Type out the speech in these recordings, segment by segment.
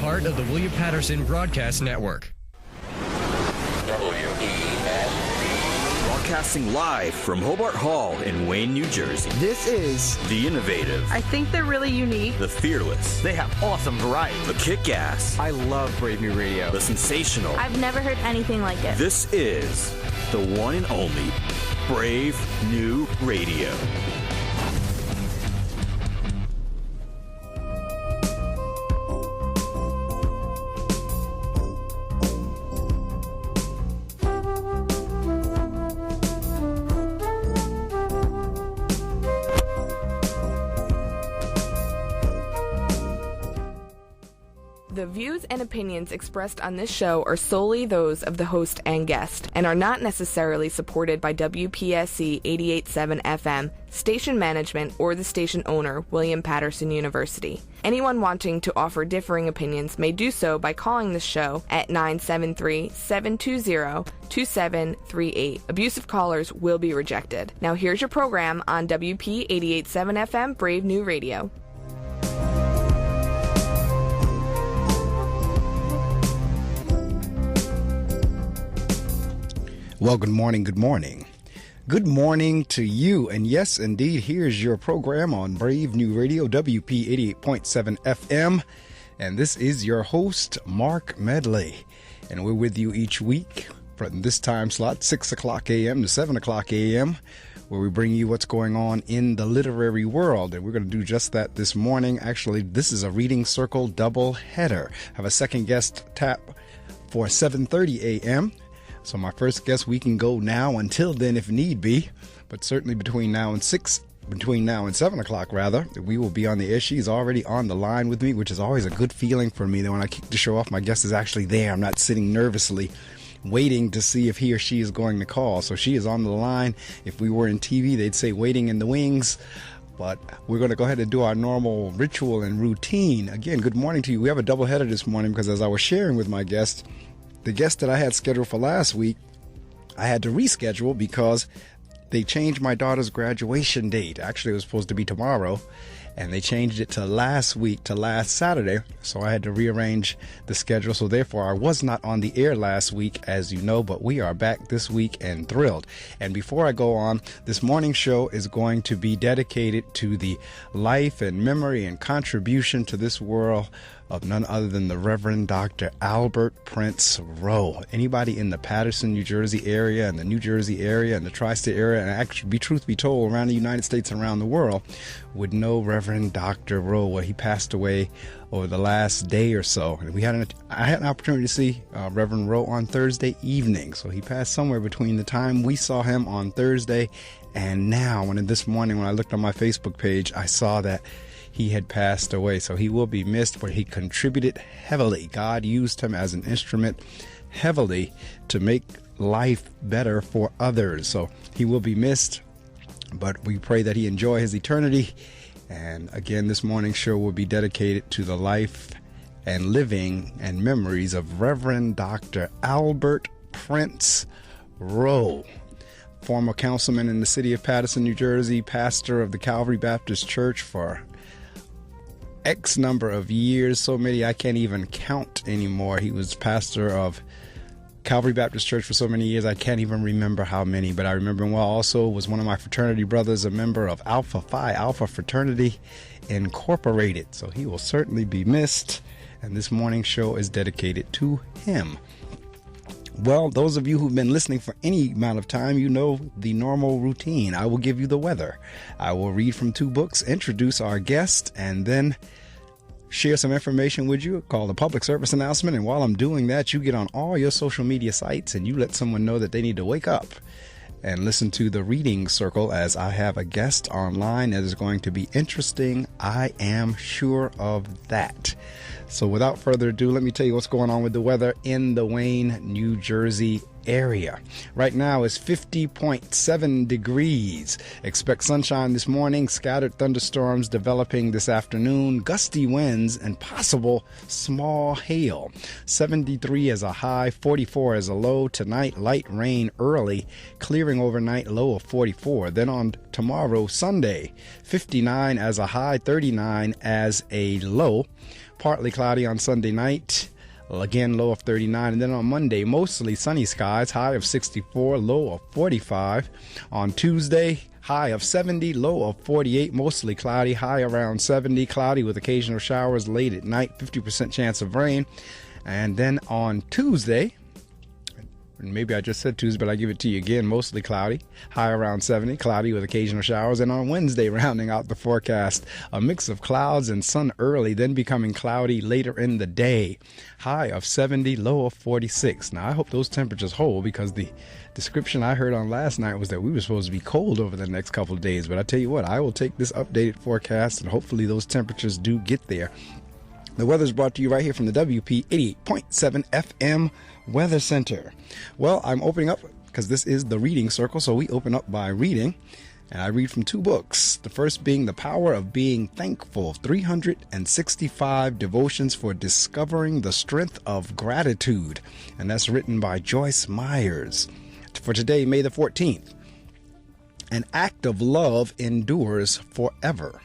part of the William Patterson Broadcast Network. Broadcasting live from Hobart Hall in Wayne, New Jersey. This is The Innovative. I think they're really unique. The Fearless. They have awesome variety. The Kick-Ass. I love Brave New Radio. The Sensational. I've never heard anything like it. This is the one and only Brave New Radio. The views and opinions expressed on this show are solely those of the host and guest and are not necessarily supported by WPSC 88.7 FM, station management, or the station owner, William Patterson University. Anyone wanting to offer differing opinions may do so by calling the show at 973-720-2738. Abusive callers will be rejected. Now here's your program on WP 88.7 FM, Brave New Radio. Well, good morning, good morning. Good morning to you. And yes, indeed, here's your program on Brave New Radio, WP 88.7 FM. And this is your host, Marc Medley. And we're with you each week from this time slot, 6 o'clock a.m. to 7 o'clock a.m., where we bring you what's going on in the literary world. And we're going to do just that this morning. Actually, this is a Reading Circle double header. I have a second guest tap for 7:30 a.m., so my first guess, we can go now until then if need be, but certainly between now and 7 o'clock rather, we will be on the air. She's already on the line with me, which is always a good feeling for me that when I kick the show off, my guest is actually there. I'm not sitting nervously waiting to see if he or she is going to call. So she is on the line. If we were in TV, they'd say waiting in the wings. But we're going to go ahead and do our normal ritual and routine. Again, good morning to you. We have a double header this morning because as I was sharing with my guest, the guest that I had scheduled for last week, I had to reschedule because they changed my daughter's graduation date. Actually, it was supposed to be tomorrow, and they changed it to last Saturday. So I had to rearrange the schedule. So therefore, I was not on the air last week, as you know, but we are back this week and thrilled. And before I go on, this morning's show is going to be dedicated to the life and memory and contribution to this world of none other than the Reverend Dr. Albert Prince Rowe. Anybody in the Patterson, New Jersey area and the New Jersey area and the tri-state area, and actually, truth be told, around the United States and around the world, would know Reverend Dr. Rowe. Well, he passed away over the last day or so. And I had an opportunity to see Reverend Rowe on Thursday evening. So he passed somewhere between the time we saw him on Thursday and now. And this morning when I looked on my Facebook page, I saw that he had passed away. So he will be missed, but he contributed heavily. God used him as an instrument heavily to make life better for others. So he will be missed, but we pray that he enjoy his eternity. And again, this morning's show will be dedicated to the life and living and memories of Reverend Dr. Albert Prince Rowe, former councilman in the city of Patterson, New Jersey, pastor of the Calvary Baptist Church for X number of years, so many I can't even count anymore. He was pastor of Calvary Baptist Church for so many years, I can't even remember how many, but I remember him well. Also was one of my fraternity brothers, a member of Alpha Phi Alpha Fraternity Incorporated. So he will certainly be missed, and this morning's show is dedicated to him. Well, those of you who've been listening for any amount of time, you know the normal routine. I will give you the weather. I will read from 2 books, introduce our guest, and then share some information with you called a public service announcement. And while I'm doing that, you get on all your social media sites and you let someone know that they need to wake up and listen to the Reading Circle, as I have a guest online that is going to be interesting. I am sure of that. So without further ado, let me tell you what's going on with the weather in the Wayne, New Jersey area. Right now it's 50.7 degrees. Expect sunshine this morning, scattered thunderstorms developing this afternoon, gusty winds, and possible small hail. 73 as a high, 44 as a low. Tonight, light rain early, clearing overnight, low of 44. Then on tomorrow, Sunday, 59 as a high, 39 as a low. partly cloudy on Sunday night. Again, low of 39. And then on Monday, mostly sunny skies, high of 64, low of 45. On Tuesday, high of 70, low of 48, mostly cloudy, high around 70, cloudy with occasional showers late at night, 50% chance of rain. And then on Tuesday, maybe I just said Tuesday, but I give it to you again, mostly cloudy, high around 70, cloudy with occasional showers. And on Wednesday, rounding out the forecast, a mix of clouds and sun early, then becoming cloudy later in the day, high of 70, low of 46. Now, I hope those temperatures hold, because the description I heard on last night was that we were supposed to be cold over the next couple of days. But I tell you what, I will take this updated forecast, and hopefully those temperatures do get there. The weather is brought to you right here from the WP 88.7 FM Weather Center. Well, I'm opening up because this is the reading circle, so we open up by reading, and I read from two books. The first being The Power of Being Thankful, 365 Devotions for Discovering the Strength of Gratitude, and that's written by Joyce Myers. For today, May the 14th, an act of love endures forever.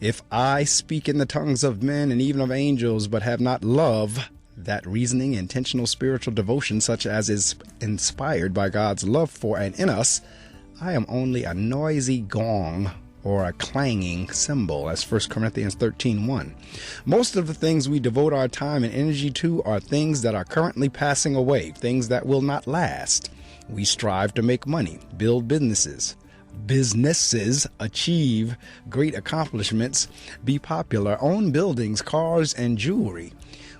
If I speak in the tongues of men and even of angels, but have not love, that reasoning, intentional spiritual devotion such as is inspired by God's love for and in us, I am only a noisy gong or a clanging cymbal. That's 1 Corinthians 13:1. Most of the things we devote our time and energy to are things that are currently passing away, things that will not last. We strive to make money, build businesses, achieve great accomplishments, be popular, own buildings, cars, and jewelry.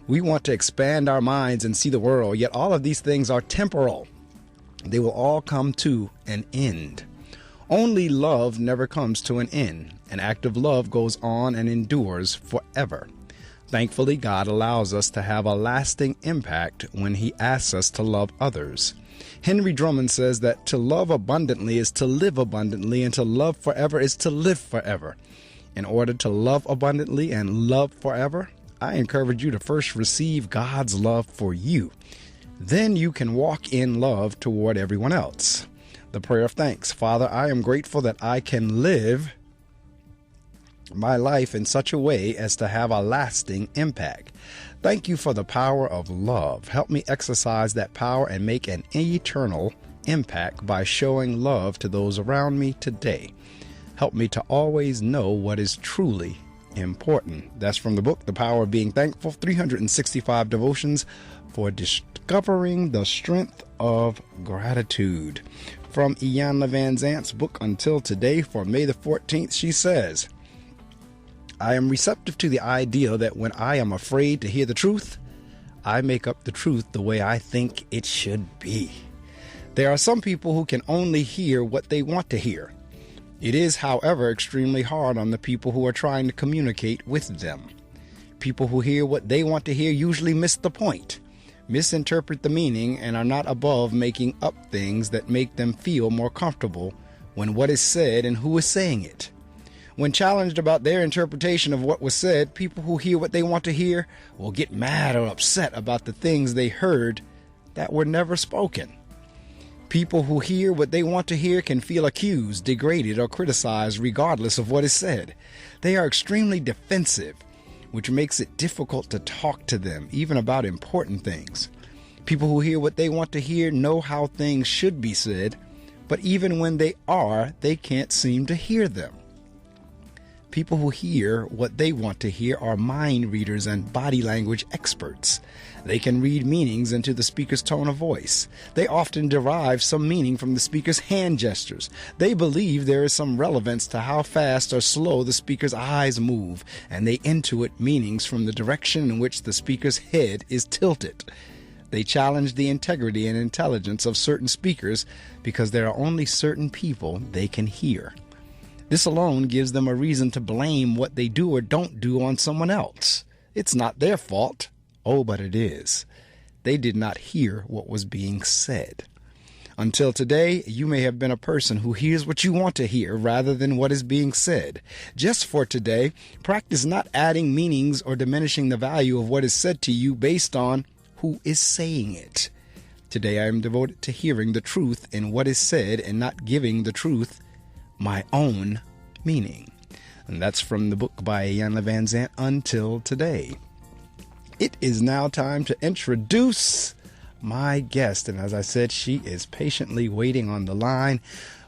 We want to expand our minds and see the world, yet all of these things are temporal. They will all come to an end. Only love never comes to an end. An act of love goes on and endures forever. Thankfully, God allows us to have a lasting impact when He asks us to love others. Henry Drummond says that to love abundantly is to live abundantly, and to love forever is to live forever. In order to love abundantly and love forever, I encourage you to first receive God's love for you. Then you can walk in love toward everyone else. The prayer of thanks. Father, I am grateful that I can live my life in such a way as to have a lasting impact. Thank you for the power of love. Help me exercise that power and make an eternal impact by showing love to those around me today. Help me to always know what is truly important. That's from the book, The Power of Being Thankful, 365 Devotions for Discovering the Strength of Gratitude. From Iyanla Van Zant's book, Until Today, for May the 14th, she says, I am receptive to the idea that when I am afraid to hear the truth, I make up the truth the way I think it should be. There are some people who can only hear what they want to hear. It is, however, extremely hard on the people who are trying to communicate with them. People who hear what they want to hear usually miss the point, misinterpret the meaning, and are not above making up things that make them feel more comfortable when what is said and who is saying it. When challenged about their interpretation of what was said, people who hear what they want to hear will get mad or upset about the things they heard that were never spoken. People who hear what they want to hear can feel accused, degraded, or criticized regardless of what is said. They are extremely defensive, which makes it difficult to talk to them, even about important things. People who hear what they want to hear know how things should be said, but even when they can't seem to hear them. People who hear what they want to hear are mind readers and body language experts. They can read meanings into the speaker's tone of voice. They often derive some meaning from the speaker's hand gestures. They believe there is some relevance to how fast or slow the speaker's eyes move, and they intuit meanings from the direction in which the speaker's head is tilted. They challenge the integrity and intelligence of certain speakers because there are only certain people they can hear. This alone gives them a reason to blame what they do or don't do on someone else. It's not their fault. Oh, but it is. They did not hear what was being said. Until today, you may have been a person who hears what you want to hear rather than what is being said. Just for today, practice not adding meanings or diminishing the value of what is said to you based on who is saying it. Today, I am devoted to hearing the truth in what is said and not giving the truth my own meaning. And that's from the book by Iyanla Vanzant, Until Today. It is now time to introduce my guest. And as I said, she is patiently waiting on the line.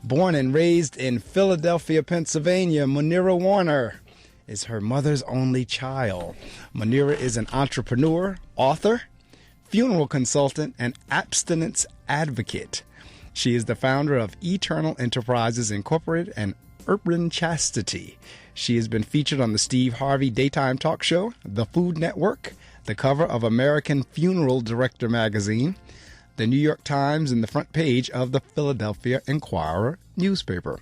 Born and raised in Philadelphia, Pennsylvania, Muneerah Warner is her mother's only child. Muneerah is an entrepreneur, author, funeral consultant, and abstinence advocate. She is the founder of Eternal Enterprises Incorporated and Urban Chastity. She has been featured on the Steve Harvey daytime talk show, The Food Network, the cover of American Funeral Director magazine, the New York Times, and the front page of the Philadelphia Inquirer newspaper.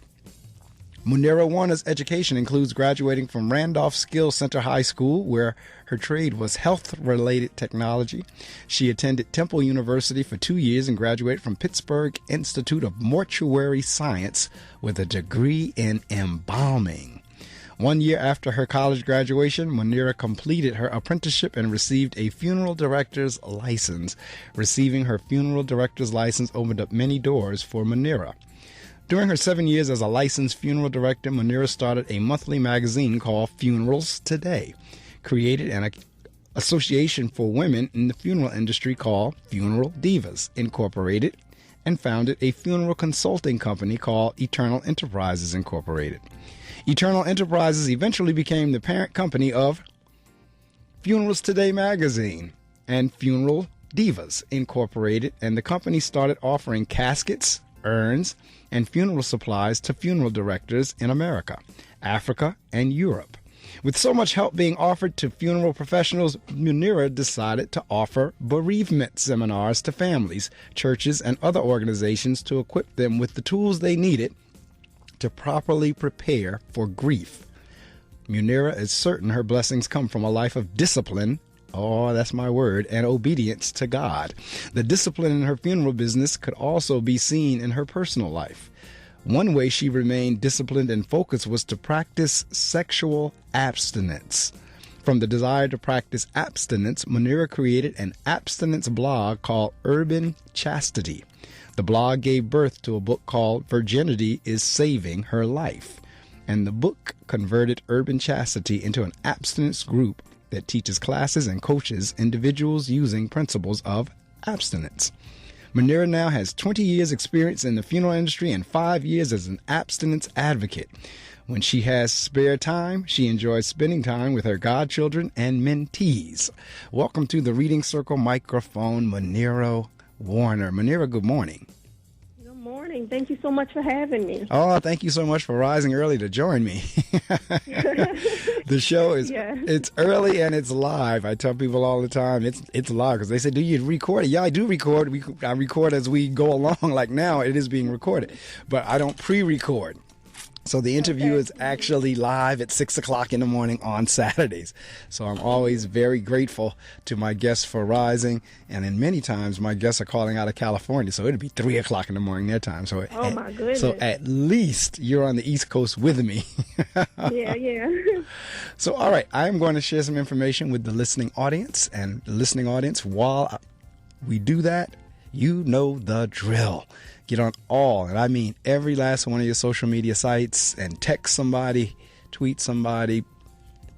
Muneerah Warner's education includes graduating from Randolph Skills Center High School, where her trade was health-related technology. She attended Temple University for 2 years and graduated from Pittsburgh Institute of Mortuary Science with a degree in embalming. 1 year after her college graduation, Muneerah completed her apprenticeship and received a funeral director's license. Receiving her funeral director's license opened up many doors for Muneerah. During her 7 years as a licensed funeral director, Muneerah started a monthly magazine called Funerals Today, created an association for women in the funeral industry called Funeral Divas Incorporated, and founded a funeral consulting company called Eternal Enterprises Incorporated. Eternal Enterprises eventually became the parent company of Funerals Today magazine and Funeral Divas Incorporated, and the company started offering caskets, urns, and funeral supplies to funeral directors in America, Africa, and Europe. With so much help being offered to funeral professionals, Muneerah decided to offer bereavement seminars to families, churches, and other organizations to equip them with the tools they needed to properly prepare for grief. Muneerah is certain her blessings come from a life of discipline, oh, that's my word, and obedience to God. The discipline in her funeral business could also be seen in her personal life. One way she remained disciplined and focused was to practice sexual abstinence. From the desire to practice abstinence, Muneerah created an abstinence blog called Urban Chastity. The blog gave birth to a book called Virginity is Saving Her Life. And the book converted Urban Chastity into an abstinence group that teaches classes and coaches individuals using principles of abstinence. Muneerah now has 20 years experience in the funeral industry and 5 years as an abstinence advocate. When she has spare time, she enjoys spending time with her godchildren and mentees. Welcome to the Reading Circle microphone, Muneerah Warner. Muneerah, good morning. Good morning. Thank you so much for having me. Oh, thank you so much for rising early to join me. The show is It's early and it's live. I tell people all the time it's live because they say, do you record it? Yeah, I do record. I record as we go along. Like now, it is being recorded, but I don't pre-record. So the interview is actually live at 6 o'clock in the morning on Saturdays. So I'm always very grateful to my guests for rising. And then many times my guests are calling out of California. So it'd be 3 o'clock in the morning their time. So my goodness. So at least you're on the East Coast with me. Yeah. So, all right, I'm going to share some information with the listening audience. And the listening audience, while we do that, you know the drill. Get on all, and I mean every last one of your social media sites and text somebody, tweet somebody,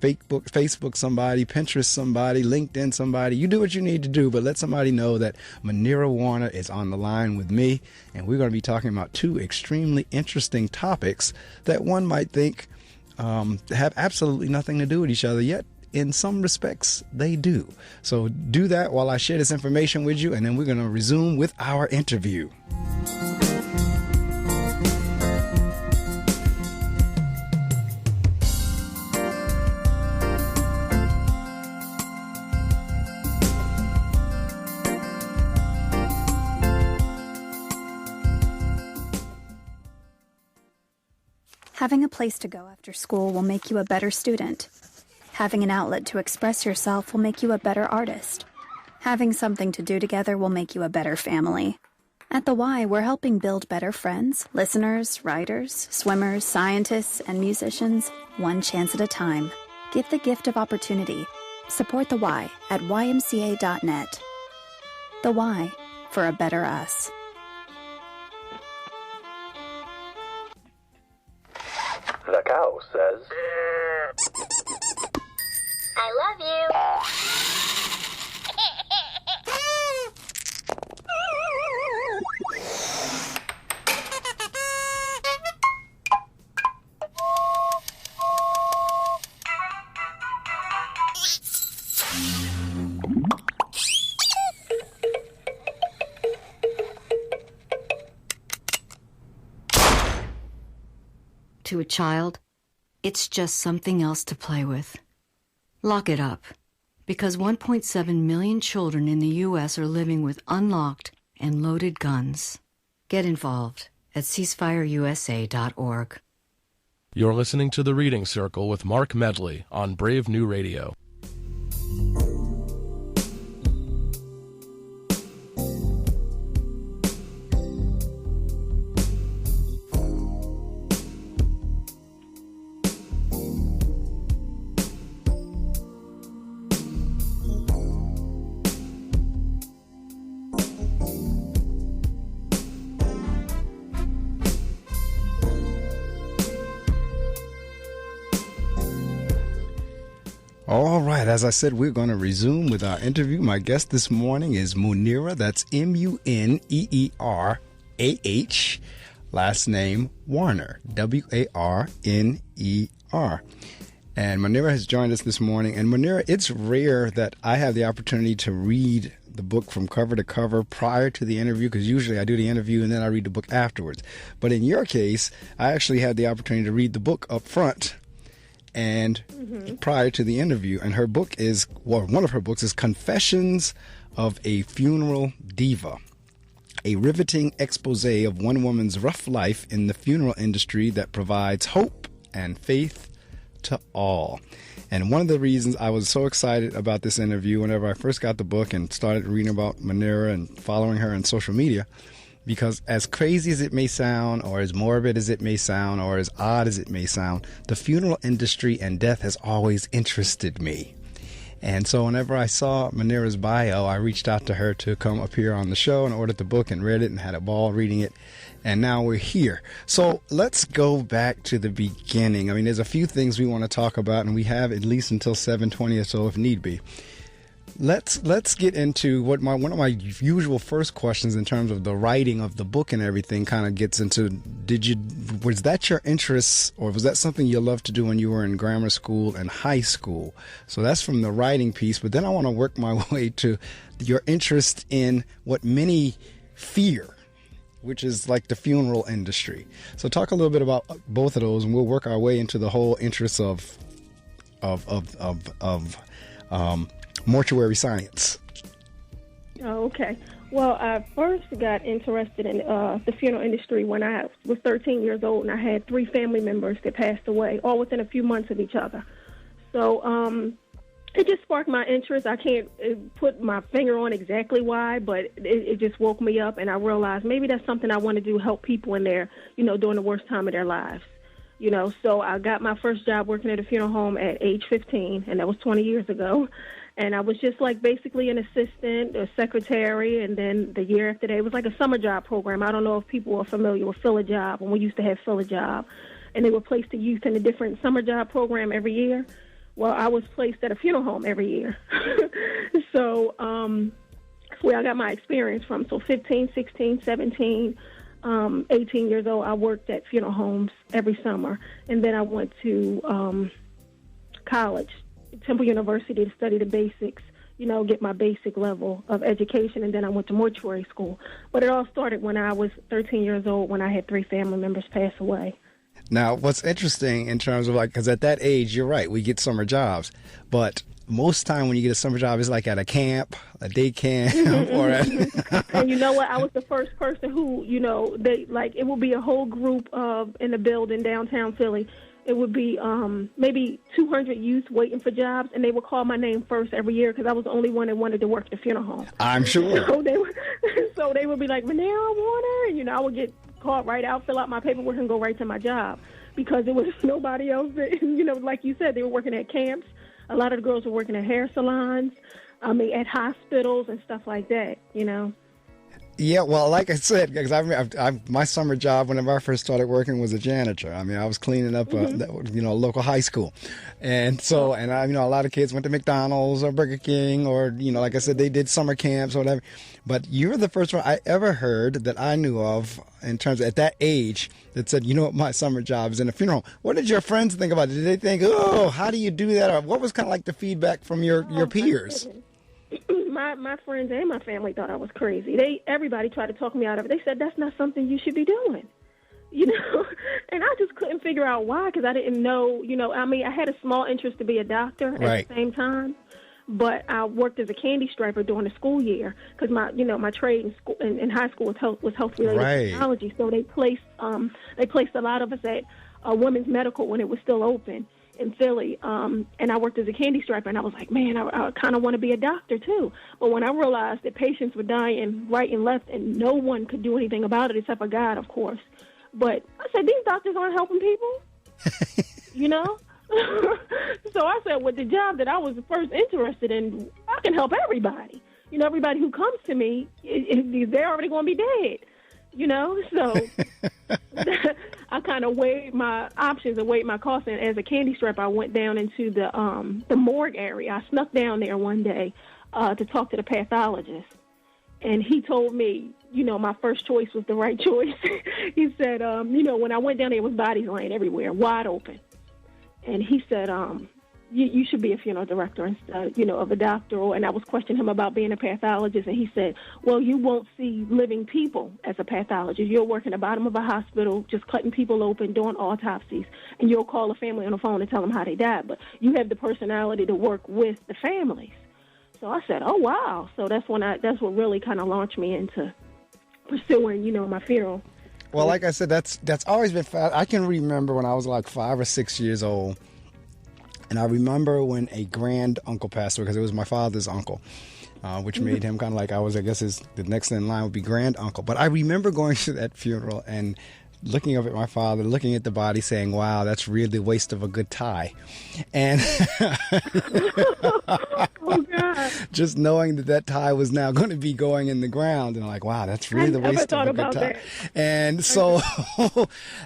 Facebook somebody, Pinterest somebody, LinkedIn somebody. You do what you need to do, but let somebody know that Muneerah Warner is on the line with me, and we're going to be talking about two extremely interesting topics that one might think have absolutely nothing to do with each other, yet in some respects, they do. So do that while I share this information with you, and then we're going to resume with our interview. Having a place to go after school will make you a better student. Having an outlet to express yourself will make you a better artist. Having something to do together will make you a better family. At The Y, we're helping build better friends, listeners, writers, swimmers, scientists, and musicians, one chance at a time. Give the gift of opportunity. Support The Y at ymca.net. The Y, for a better us. The cow says, I love you. To a child, it's just something else to play with. Lock it up, because 1.7 million children in the U.S. are living with unlocked and loaded guns. Get involved at ceasefireusa.org. You're listening to The Reading Circle with Marc Medley on Brave New Radio. All right, as I said, we're going to resume with our interview. My guest this morning is Muneerah. That's Muneerah, last name Warner, Warner. And Muneerah has joined us this morning. And Muneerah, it's rare that I have the opportunity to read the book from cover to cover prior to the interview, because usually I do the interview and then I read the book afterwards. But in your case, I actually had the opportunity to read the book up front and prior to the interview. And her book is, well, one of her books is Confessions of a Funeral Diva, a riveting expose of one woman's rough life in the funeral industry that provides hope and faith to all. And one of the reasons I was so excited about this interview whenever I first got the book and started reading about Muneerah and following her on social media, because as crazy as it may sound, or as morbid as it may sound, or as odd as it may sound, the funeral industry and death has always interested me. And so whenever I saw Muneerah's bio, I reached out to her to come appear on the show and ordered the book and read it and had a ball reading it. And now we're here. So let's go back to the beginning. I mean, there's a few things we want to talk about, and we have at least until 7:20 or so if need be. Let's get into what one of my usual first questions in terms of the writing of the book and everything kind of gets into. Was that your interest, or was that something you loved to do when you were in grammar school and high school? So that's from the writing piece, but then I want to work my way to your interest in what many fear, which is like the funeral industry. So talk a little bit about both of those, and we'll work our way into the whole interest of mortuary science. Oh, okay. Well, I first got interested in the funeral industry when I was 13 years old, and I had 3 family members that passed away, all within a few months of each other. So it just sparked my interest. I can't put my finger on exactly why, but it just woke me up, and I realized maybe that's something I want to do, help people in there, during the worst time of their lives. So I got my first job working at a funeral home at age 15, and that was 20 years ago. And I was just like basically an assistant, a secretary, and then the year after that, it was like a summer job program. I don't know if people are familiar with Fill a Job, when we used to have Fill a Job, and they would place the youth in a different summer job program every year. Well, I was placed at a funeral home every year. So that's where I got my experience from. So 15, 16, 17, 18 years old, I worked at funeral homes every summer. And then I went to college, Temple University, to study the basics, get my basic level of education, and then I went to mortuary school. But it all started when I was 13 years old, when I had 3 family members pass away. Now, what's interesting in terms of because at that age, you're right, we get summer jobs, but most time when you get a summer job, it's like at a camp, a day camp, or at... And you know what? I was the first person who, it would be a whole group in a building downtown Philly. It would be maybe 200 youth waiting for jobs, and they would call my name first every year because I was the only one that wanted to work at the funeral home. I'm sure. So they would be like, Muneerah Warner, and I would get called right out, fill out my paperwork, and go right to my job because there was nobody else that, like you said, they were working at camps. A lot of the girls were working at hair salons, at hospitals and stuff like that, Yeah, well, like I said, because my summer job whenever I first started working was a janitor. I mean, I was cleaning up, a local high school, and so, and a lot of kids went to McDonald's or Burger King, or like I said, they did summer camps or whatever. But you're the first one I ever heard that I knew of in terms of at that age that said, what, my summer job is in a funeral. What did your friends think about it? Did they think, oh, how do you do that, or what was kind of like the feedback from your peers? My friends and my family thought I was crazy. Everybody tried to talk me out of it. They said, that's not something you should be doing, and I just couldn't figure out why, because I didn't know, I had a small interest to be a doctor at the same time, but I worked as a candy striper during the school year because my trade in school, in high school was health-related technology, so they placed a lot of us at Women's Medical when it was still open in Philly, and I worked as a candy striper, and I was like, man, I kind of want to be a doctor too. But when I realized that patients were dying right and left, and no one could do anything about it except for God, of course. But I said, these doctors aren't helping people, So I said, with the job that I was first interested in, I can help everybody. Everybody who comes to me, they're already going to be dead. So I kind of weighed my options and weighed my costs. And as a candy striper, I went down into the morgue area. I snuck down there one day to talk to the pathologist. And he told me, my first choice was the right choice. He said, when I went down there was bodies laying everywhere, wide open. And he said, you should be a funeral director instead, of a doctor. And I was questioning him about being a pathologist, and he said, well, you won't see living people as a pathologist. You'll work in the bottom of a hospital, just cutting people open, doing autopsies, and you'll call a family on the phone and tell them how they died. But you have the personality to work with the families. So I said, oh, wow. So that's what really kind of launched me into pursuing, my funeral. Well, like I said, that's always been fun. I can remember when I was like 5 or 6 years old, and I remember when a grand uncle passed away, because it was my father's uncle, which made him kind of like, I guess the next in line would be grand uncle. But I remember going to that funeral and looking up at my father, looking at the body, saying, wow, that's really a waste of a good tie. And oh, God. Just knowing that tie was now going to be going in the ground, and like, wow, that's really the waste of a good tie. And so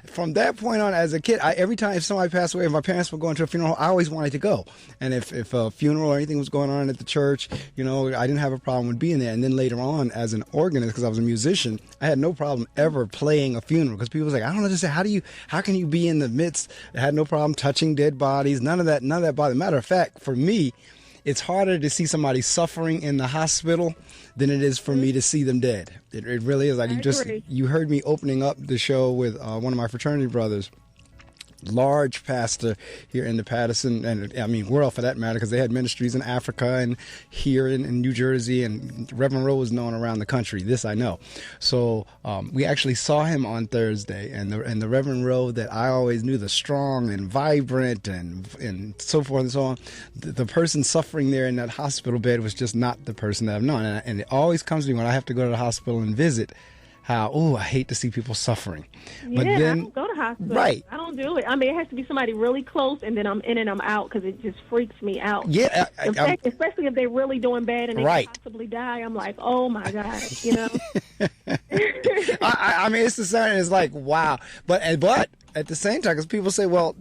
from that point on, as a kid, every time if somebody passed away, if my parents were going to a funeral, I always wanted to go. And if a funeral or anything was going on at the church, I didn't have a problem with being there. And then later on, as an organist, because I was a musician, I had no problem ever playing a funeral, because people was like, I don't understand, how can you be in the midst? I had no problem touching dead bodies, none of that bothered. Matter of fact, for me, it's harder to see somebody suffering in the hospital than it is for me to see them dead. It really is. Like you heard me opening up the show with one of my fraternity brothers, large pastor here in the Patterson, and world for that matter, because they had ministries in Africa and here in New Jersey, and Reverend Rowe was known around the country. This I know. So we actually saw him on Thursday, and the Reverend Rowe that I always knew, the strong and vibrant and so forth and so on, the person suffering there in that hospital bed was just not the person that I've known. And it always comes to me when I have to go to the hospital and visit, I hate to see people suffering. But then, I don't go to hospital. Right. I don't do it. It has to be somebody really close, and then I'm in and I'm out, because it just freaks me out. Yeah. Especially if they're really doing bad and they could possibly die. I'm like, oh, my God, it's the same. It's like, wow. But at the same time, because people say, well,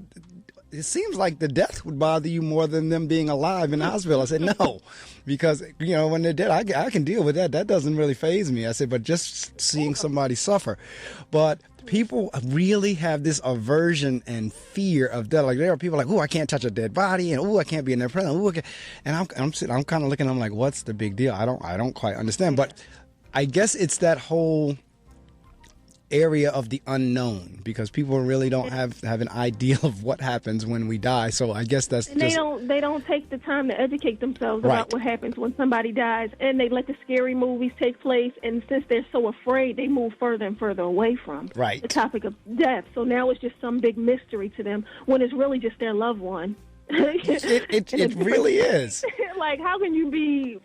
it seems like the death would bother you more than them being alive in the hospital. I said, no, because, when they're dead, I can deal with that. That doesn't really faze me. I said, but just seeing somebody suffer. But people really have this aversion and fear of death. Like, there are people like, I can't touch a dead body, and I can't be in their presence. And I'm kind of looking, I'm like, what's the big deal? I don't quite understand. But I guess it's that whole area of the unknown, because people really don't have an idea of what happens when we die. So I guess that's they don't take the time to educate themselves about what happens when somebody dies, and they let the scary movies take place, and since they're so afraid, they move further and further away from the topic of death. So now it's just some big mystery to them, when it's really just their loved one. It really is. Like, how can you be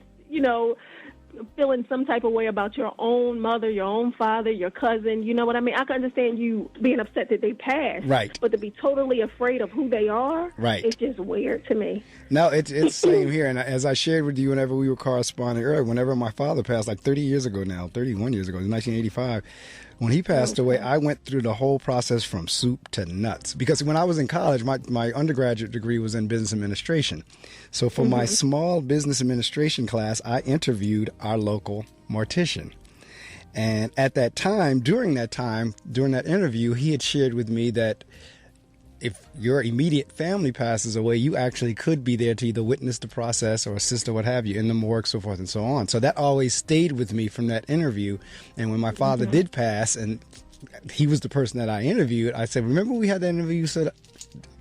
feeling some type of way about your own mother, your own father, your cousin. You know what I mean? I can understand you being upset that they passed. Right. But to be totally afraid of who they are, right, it's just weird to me. No, it's same here. And as I shared with you whenever we were corresponding earlier, whenever my father passed, like 31 years ago, in 1985, when he passed away, I went through the whole process from soup to nuts. Because when I was in college, my undergraduate degree was in business administration. So for my small business administration class, I interviewed our local mortician. And at that time, during that interview, he had shared with me that if your immediate family passes away, you actually could be there to either witness the process or assist or what have you in the morgue, so forth and so on. So that always stayed with me from that interview. And when my father did pass, and he was the person that I interviewed, I said, remember we had that interview, you said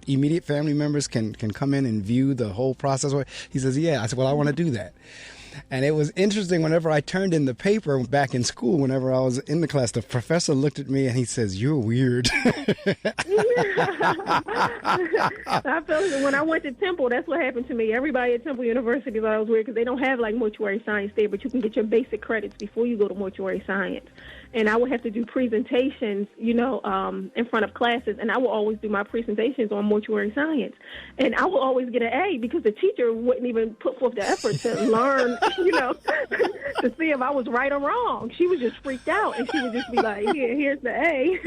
immediate family members can come in and view the whole process? He says, yeah. I said, well, I want to do that. And it was interesting, whenever I turned in the paper back in school, whenever I was in the class, the professor looked at me and he says, you're weird. I felt it when I went to Temple. That's what happened to me. Everybody at Temple University thought I was weird because they don't have like mortuary science there, but you can get your basic credits before you go to mortuary science. And I would have to do presentations, in front of classes, and I would always do my presentations on mortuary science. And I would always get an A because the teacher wouldn't even put forth the effort to learn, to see if I was right or wrong. She was just freaked out, and she would just be like, here's the A.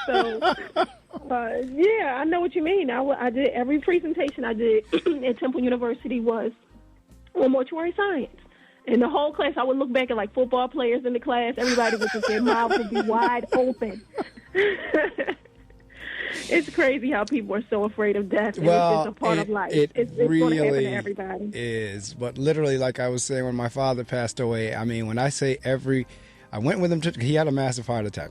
So, yeah, I know what you mean. I did every presentation I did at Temple University was on mortuary science. And the whole class, I would look back at like football players in the class. Everybody would just, their mouth would be wide open. It's crazy how people are so afraid of death. And it's just a part of life. It's really going to happen to everybody. Is. But literally, like I was saying, when my father passed away, I mean, when I say I went with him he had a massive heart attack.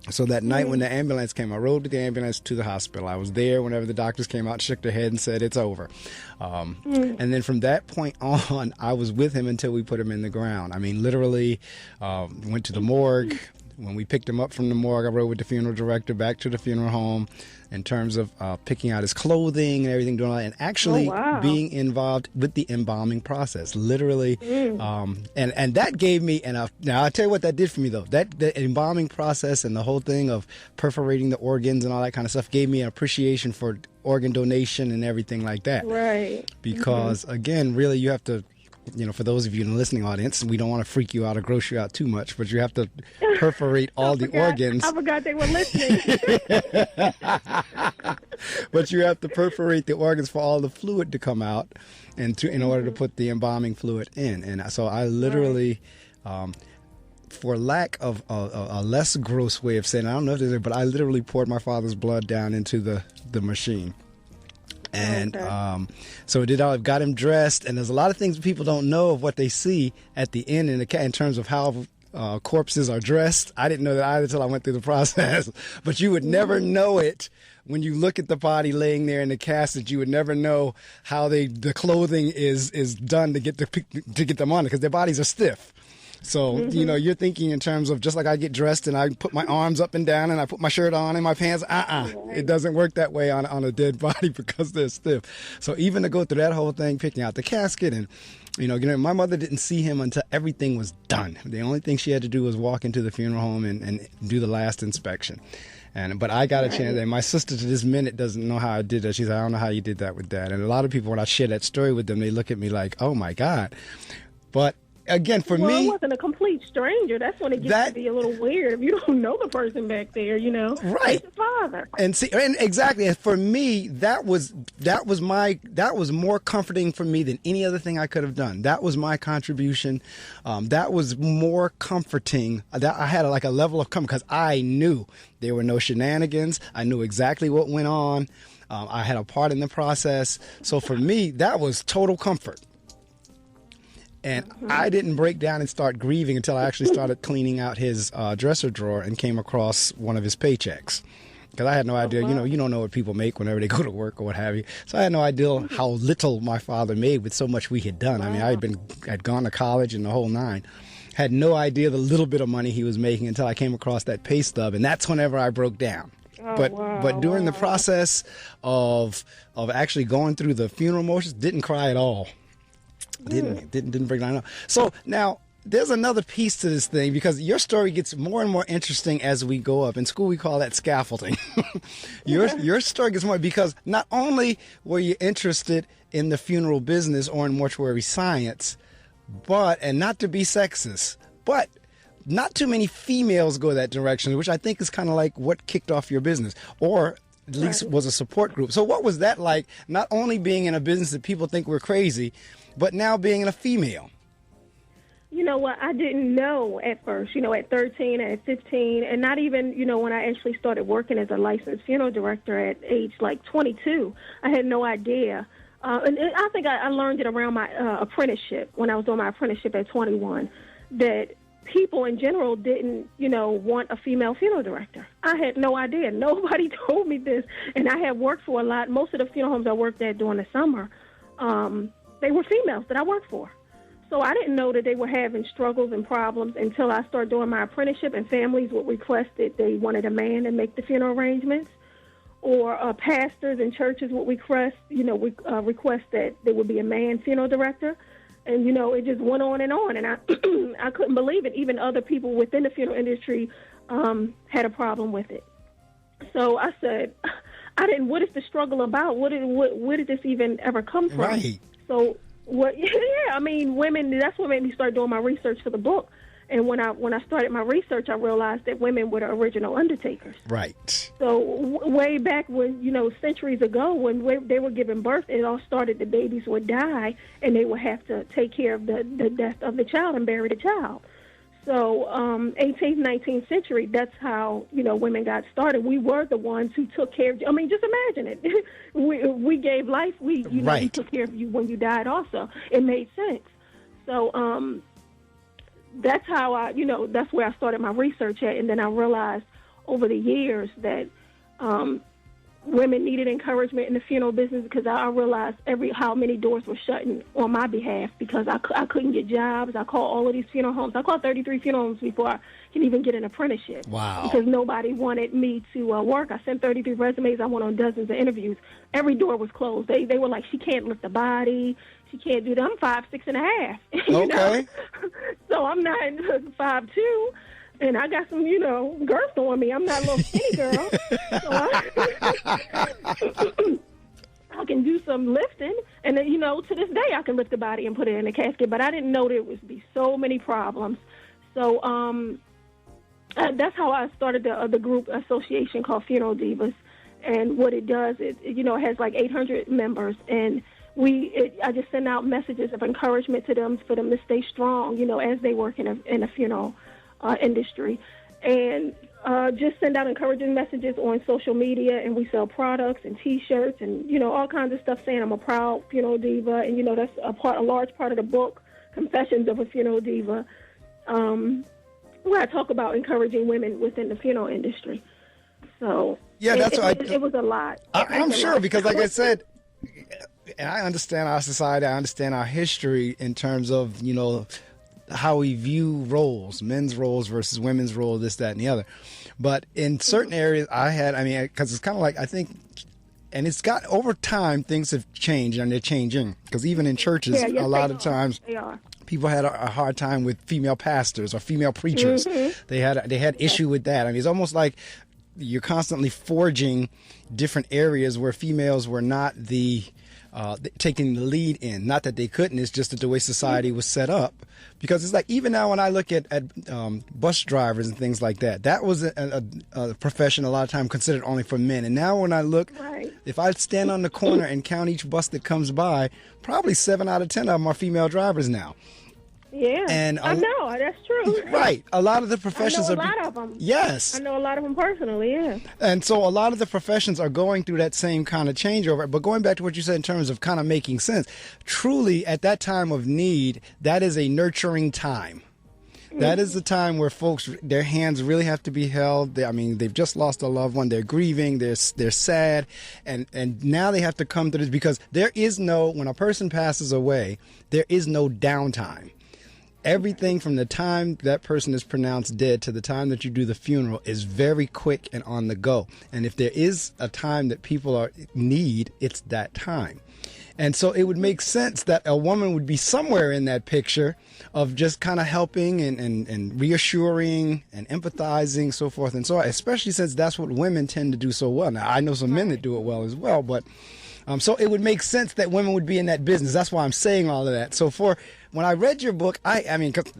So that night when the ambulance came, I rode with the ambulance to the hospital. I was there whenever the doctors came out, shook their head and said, it's over. And then from that point on, I was with him until we put him in the ground. I mean, literally went to the morgue. When we picked him up from the morgue, I rode with the funeral director back to the funeral home in terms of picking out his clothing and everything, doing all that, and actually being involved with the embalming process, literally. And that gave me, now I'll tell you what that did for me, though. The embalming process and the whole thing of perforating the organs and all that kind of stuff gave me an appreciation for organ donation and everything like that. Right. Because, again, really you have to, for those of you in the listening audience, we don't want to freak you out or gross you out too much, but you have to perforate all the organs. I forgot they were listening. But you have to perforate the organs for all the fluid to come out in order to put the embalming fluid in. And so I literally, for lack of a less gross way of saying it, I don't know if there's, but I literally poured my father's blood down into the machine. And so it did all. Got him dressed, and there's a lot of things people don't know of what they see at the end in terms of how corpses are dressed. I didn't know that either until I went through the process. But you would never know it when you look at the body laying there in the casket. You would never know how the clothing is done to get them on it, because their bodies are stiff. So, you're thinking in terms of just like I get dressed and I put my arms up and down and I put my shirt on and my pants. It doesn't work that way on a dead body because they're stiff. So even to go through that whole thing, picking out the casket and, my mother didn't see him until everything was done. The only thing she had to do was walk into the funeral home and do the last inspection. But I got a chance, and my sister to this minute doesn't know how I did that. She said, I don't know how you did that with Dad. And a lot of people, when I share that story with them, they look at me like, oh my God. But again, for me, it wasn't a complete stranger. That's when it gets to be a little weird if you don't know the person back there. Right? It's the father. And exactly. And for me, that was more comforting for me than any other thing I could have done. That was my contribution. That was more comforting. That I had a level of comfort because I knew there were no shenanigans. I knew exactly what went on. I had a part in the process. So for me, that was total comfort. And I didn't break down and start grieving until I actually started cleaning out his dresser drawer and came across one of his paychecks. Because I had no idea, you don't know what people make whenever they go to work or what have you. So I had no idea how little my father made with so much we had done. I mean, I'd gone to college and the whole nine. Had no idea the little bit of money he was making until I came across that pay stub. And that's whenever I broke down. But during the process of actually going through the funeral motions, didn't cry at all. Didn't break down. So now there's another piece to this thing, because your story gets more and more interesting as we go up. In school, we call that scaffolding. Your story gets more, because not only were you interested in the funeral business or in mortuary science, but, and not to be sexist, but not too many females go that direction, which I think is kind of like what kicked off your business, or at least was a support group. So what was that like, not only being in a business that people think we're crazy, but now being a female? You know what? I didn't know at first, at 13 and at 15, and not even, when I actually started working as a licensed funeral director at age like 22. I had no idea. And I think I learned it around my apprenticeship, when I was doing my apprenticeship at 21, that people in general didn't, want a female funeral director. I had no idea. Nobody told me this. And I had worked for a lot. Most of the funeral homes I worked at during the summer, they were females that I worked for. So I didn't know that they were having struggles and problems until I started doing my apprenticeship, and families would request that they wanted a man to make the funeral arrangements, or pastors and churches would request that there would be a man funeral director. And, it just went on, and I I couldn't believe it. Even other people within the funeral industry had a problem with it. So I said, what is the struggle about? Where did this even ever come from? Right. So women, that's what made me start doing my research for the book. And when I started my research, I realized that women were the original undertakers. Right. So way back when, centuries ago, when they were giving birth, it all started, the babies would die, and they would have to take care of the death of the child and bury the child. So 18th, 19th century, that's how, women got started. We were the ones who took care of you. I mean, just imagine it. we gave life. We took care of you when you died also. It made sense. So that's how that's where I started my research at. And then I realized over the years that women needed encouragement in the funeral business, because I realized how many doors were shutting on my behalf because I couldn't get jobs. I called all of these funeral homes. I called 33 funeral homes before I can even get an apprenticeship. Wow. Because nobody wanted me to work. I sent 33 resumes. I went on dozens of interviews. Every door was closed. They were like, she can't lift a body. She can't do that. I'm 5'6.5". Okay. So I'm not 5'2". And I got some, girth on me. I'm not a little skinny girl. So I can do some lifting. And then, to this day, I can lift the body and put it in a casket. But I didn't know there would be so many problems. So that's how I started the group association called Funeral Divas. And what it does is, it has like 800 members. And I just send out messages of encouragement to them for them to stay strong, as they work in a funeral industry, and just send out encouraging messages on social media, and we sell products and T-shirts and all kinds of stuff saying I'm a proud funeral diva, and that's a large part of the book, Confessions of a Funeral Diva, where I talk about encouraging women within the funeral industry. So yeah, it was a lot. I'm sure, because like I said, and I understand our society, I understand our history in terms of how we view roles, men's roles versus women's roles, this, that, and the other. But in certain areas because it's kind of like, I think, and it's got, over time, things have changed, and they're changing. Because even in churches, a lot of times, people had a hard time with female pastors or female preachers. Mm-hmm. They had issue with that. It's almost like you're constantly forging different areas where females were not taking the lead in. Not that they couldn't, it's just that the way society was set up. Because it's like, even now when I look at bus drivers and things like that, that was a profession a lot of time considered only for men. And now when I look, if I stand on the corner and count each bus that comes by, probably 7 out of 10 of them are female drivers now. Yeah, and I know, that's true. Right. A lot of the professions I know a lot of them. Yes. I know a lot of them personally, yeah. And so a lot of the professions are going through that same kind of changeover. But going back to what you said in terms of kind of making sense, truly at that time of need, that is a nurturing time. That is the time where folks, their hands really have to be held. They've just lost a loved one. They're grieving. They're sad. And now they have to come to this, because when a person passes away, there is no downtime. Everything from the time that person is pronounced dead to the time that you do the funeral is very quick and on the go. And if there is a time that people need, it's that time. And so it would make sense that a woman would be somewhere in that picture of just kind of helping and reassuring and empathizing, so forth and so on, especially since that's what women tend to do so well. Now, I know some men that do it well as well, but so it would make sense that women would be in that business. That's why I'm saying all of that. So when I read your book, I mean, 'cause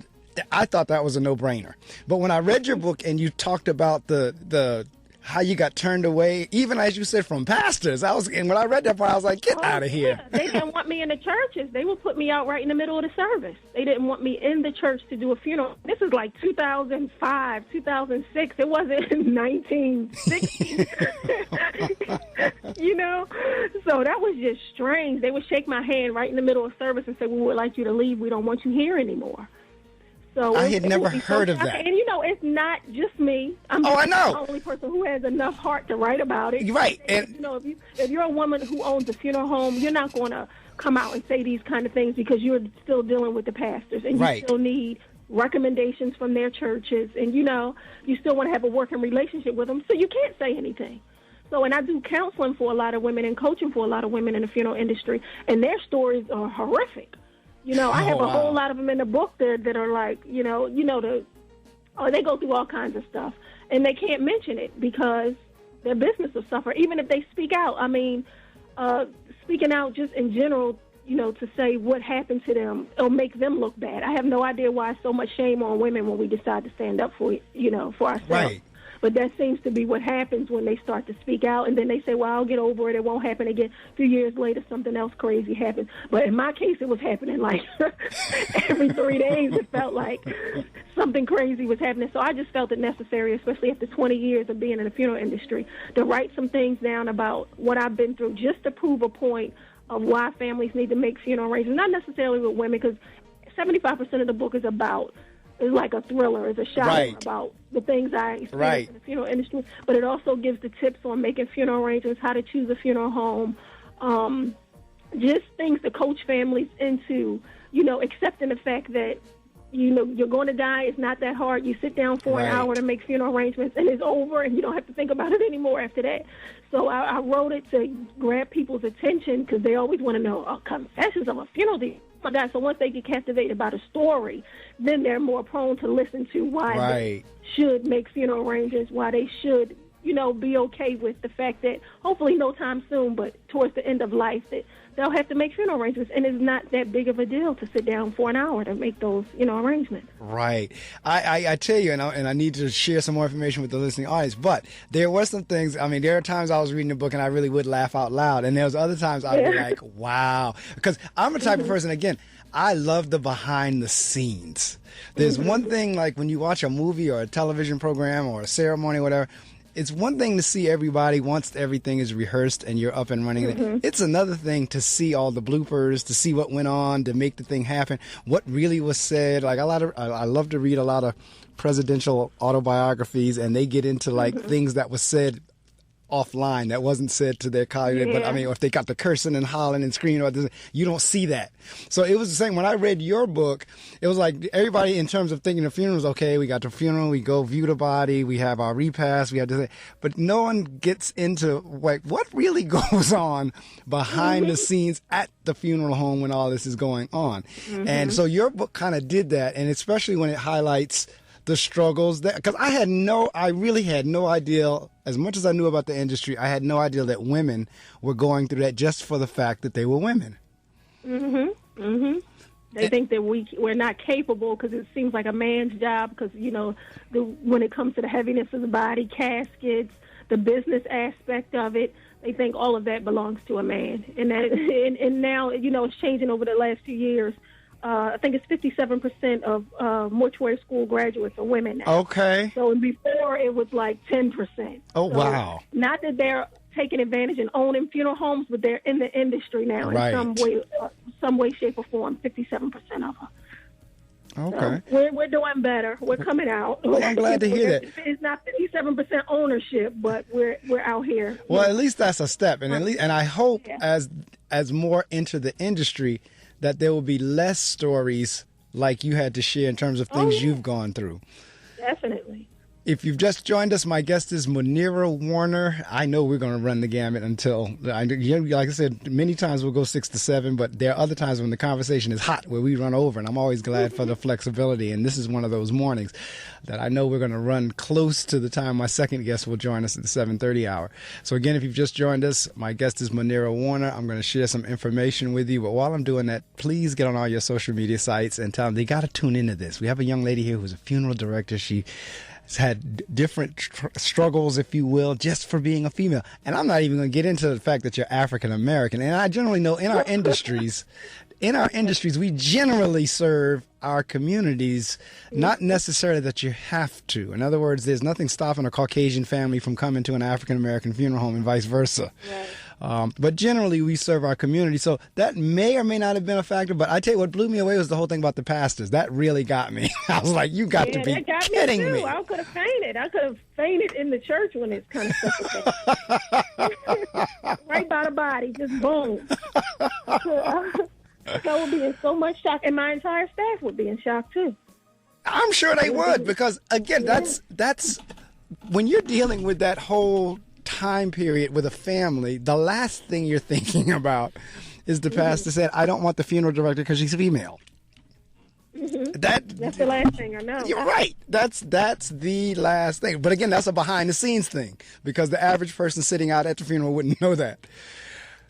I thought that was a no-brainer. But when I read your book and you talked about the how you got turned away, even as you said, from pastors, and when I read that part, I was like, get out of here. Yeah. They didn't want me in the churches. They would put me out right in the middle of the service. They didn't want me in the church to do a funeral. This is like 2005, 2006. It wasn't 1960. You know? So that was just strange. They would shake my hand right in the middle of service and say, we would like you to leave. We don't want you here anymore. So I had never heard of that. And, you know, it's not just me. I know. The only person who has enough heart to write about it. Right. And, you know, if you're a woman who owns a funeral home, you're not going to come out and say these kind of things because you're still dealing with the pastors. And you still need recommendations from their churches. And, you know, you still want to have a working relationship with them. So you can't say anything. So, and I do counseling for a lot of women and coaching for a lot of women in the funeral industry. And their stories are horrific. You know, I have a whole lot of them in the book that are like, they go through all kinds of stuff. And they can't mention it because their business will suffer, even if they speak out. I mean, speaking out just in general, you know, to say what happened to them, it'll make them look bad. I have no idea why so much shame on women when we decide to stand up for ourselves. Right. But that seems to be what happens when they start to speak out, and then they say, well, I'll get over it. It won't happen again. A few years later, something else crazy happens. But in my case, it was happening like every 3 days. It felt like something crazy was happening. So I just felt it necessary, especially after 20 years of being in the funeral industry, to write some things down about what I've been through just to prove a point of why families need to make funeral arrangements, not necessarily with women, because 75% of the book is about, it's like a thriller, it's a shock about the things I experienced in the funeral industry, but it also gives the tips on making funeral arrangements, how to choose a funeral home, just things to coach families into, you know, accepting the fact that, you know, you're going to die. It's not that hard. You sit down for an hour to make funeral arrangements, and it's over, and you don't have to think about it anymore after that. So I wrote it to grab people's attention because they always want to know, confessions of a funeral deal. Oh my God. So once they get captivated by the story, then they're more prone to listen to why they should make funeral arrangements, why they should, you know, be okay with the fact that hopefully no time soon, but towards the end of life, that they'll have to make funeral arrangements. And it's not that big of a deal to sit down for an hour to make those, you know, arrangements. Right. I tell you, and I need to share some more information with the listening audience, but there were some things, I mean, there are times I was reading the book and I really would laugh out loud. And there was other times I'd be like, wow. Because I'm a type of person, again, I love the behind the scenes. There's one thing, like when you watch a movie or a television program or a ceremony or whatever, it's one thing to see everybody once everything is rehearsed and you're up and running. It's another thing to see all the bloopers, to see what went on, to make the thing happen, what really was said. Like I love to read a lot of presidential autobiographies, and they get into like things that was said offline that wasn't said to their colleague. But I mean, if they got the cursing and hollering and screaming, you don't see that. So it was the same. When I read your book, it was like everybody, in terms of thinking the funeral was okay, we got the funeral, we go view the body, we have our repast, we have this, but no one gets into like what really goes on behind the scenes at the funeral home when all this is going on. And so your book kind of did that, and especially when it highlights the struggles that, because I really had no idea, as much as I knew about the industry, I had no idea that women were going through that just for the fact that they were women. They think that we're not capable because it seems like a man's job because, you know, when it comes to the heaviness of the body, caskets, the business aspect of it, they think all of that belongs to a man. And now, you know, it's changing over the last few years. I think it's 57% of mortuary school graduates are women now. Okay. So before it was like 10%. Oh, so wow. Not that they're taking advantage and owning funeral homes, but they're in the industry now in some way, shape, or form. 57% of them. Okay. So we're doing better. We're coming out. Well, I'm glad to hear that. It's not 57% ownership, but we're out here. Well, at least that's a step, and I hope as more enter the industry, that there will be less stories like you had to share in terms of things you've gone through. Definitely. If you've just joined us, my guest is Muneerah Warner. I know we're going to run the gamut until, like I said, many times we'll go 6 to 7, but there are other times when the conversation is hot where we run over, and I'm always glad for the flexibility. And this is one of those mornings that I know we're going to run close to the time my second guest will join us at the 7:30 hour. So again, if you've just joined us, my guest is Muneerah Warner. I'm going to share some information with you, but while I'm doing that, please get on all your social media sites and tell them they got to tune into this. We have a young lady here who's a funeral director. She has had different struggles, if you will, just for being a female. And I'm not even going to get into the fact that you're African American. And I generally know in our industries, we generally serve our communities, not necessarily that you have to. In other words, there's nothing stopping a Caucasian family from coming to an African American funeral home and vice versa. Right. But generally, we serve our community. So that may or may not have been a factor. But I tell you what blew me away was the whole thing about the pastors. That really got me. I was like, you got to be kidding me. I could have fainted. I could have fainted in the church when this kind of stuff was right by the body, just boom. So would be in so much shock, and my entire staff would be in shock too. I'm sure they would, because again, that's when you're dealing with that whole time period with a family, the last thing you're thinking about is the pastor said, I don't want the funeral director because she's female. That's the last thing I know. You're right. That's the last thing. But again, that's a behind the scenes thing, because the average person sitting out at the funeral wouldn't know that.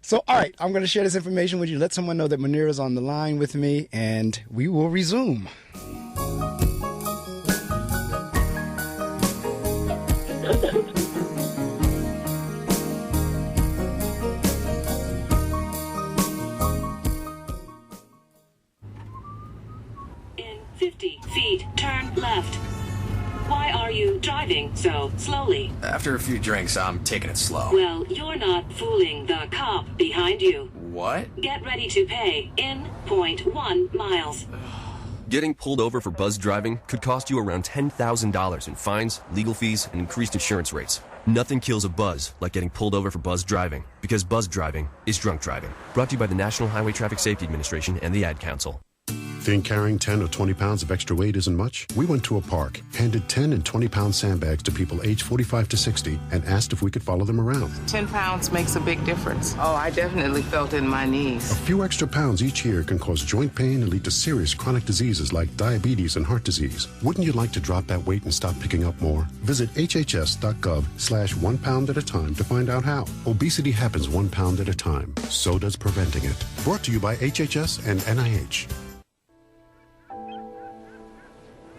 So, all right, I'm going to share this information with you. Let someone know that Muneerah is on the line with me, and we will resume. In 50 feet, turn left. Why are you driving so slowly? After a few drinks, I'm taking it slow. Well, you're not fooling the cop behind you. What? Get ready to pay in 0.1 miles. Getting pulled over for buzz driving could cost you around $10,000 in fines, legal fees, and increased insurance rates. Nothing kills a buzz like getting pulled over for buzz driving, because buzz driving is drunk driving. Brought to you by the National Highway Traffic Safety Administration and the Ad Council. Think carrying 10 or 20 pounds of extra weight isn't much? We went to a park, handed 10 and 20-pound sandbags to people aged 45 to 60, and asked if we could follow them around. 10 pounds makes a big difference. Oh, I definitely felt it in my knees. A few extra pounds each year can cause joint pain and lead to serious chronic diseases like diabetes and heart disease. Wouldn't you like to drop that weight and stop picking up more? Visit hhs.gov/1 pound at a time to find out how. Obesity happens 1 pound at a time. So does preventing it. Brought to you by HHS and NIH.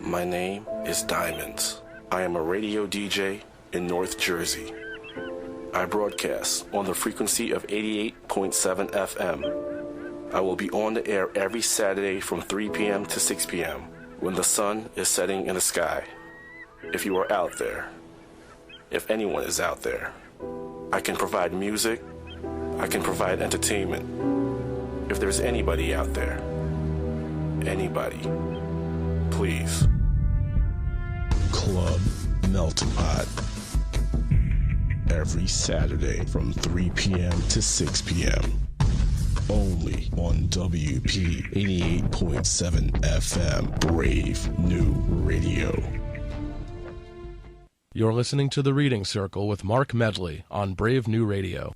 My name is Diamonds. I am a radio DJ in North Jersey. I broadcast on the frequency of 88.7 FM. I will be on the air every Saturday from 3 p.m. to 6 p.m. when the sun is setting in the sky. If you are out there, if anyone is out there, I can provide music, I can provide entertainment. If there's anybody out there, anybody, please. Club Melting Pot. Every Saturday from 3 p.m. to 6 p.m. Only on WP 88.7 FM, Brave New Radio. You're listening to The Reading Circle with Marc Medley on Brave New Radio.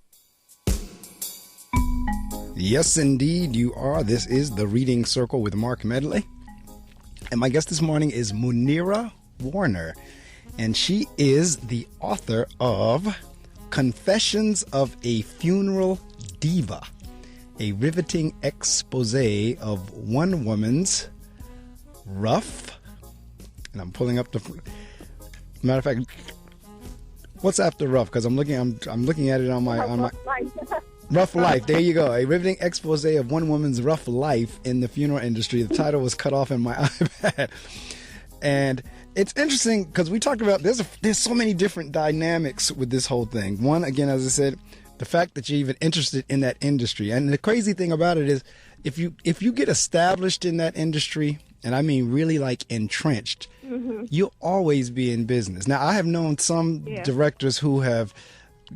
Yes, indeed, you are. This is The Reading Circle with Marc Medley. And my guest this morning is Muneerah Warner, and she is the author of Confessions of a Funeral Diva, a riveting expose of one woman's rough, and I'm pulling up the, matter of fact, what's after rough? Because I'm looking at it on my rough life. There you go. A riveting expose of one woman's rough life in the funeral industry. The title was cut off in my iPad. And it's interesting because we talked about there's so many different dynamics with this whole thing. One, again, as I said, the fact that you're even interested in that industry. And the crazy thing about it is if you get established in that industry, and I mean really like entrenched, you'll always be in business. Now, I have known some directors who have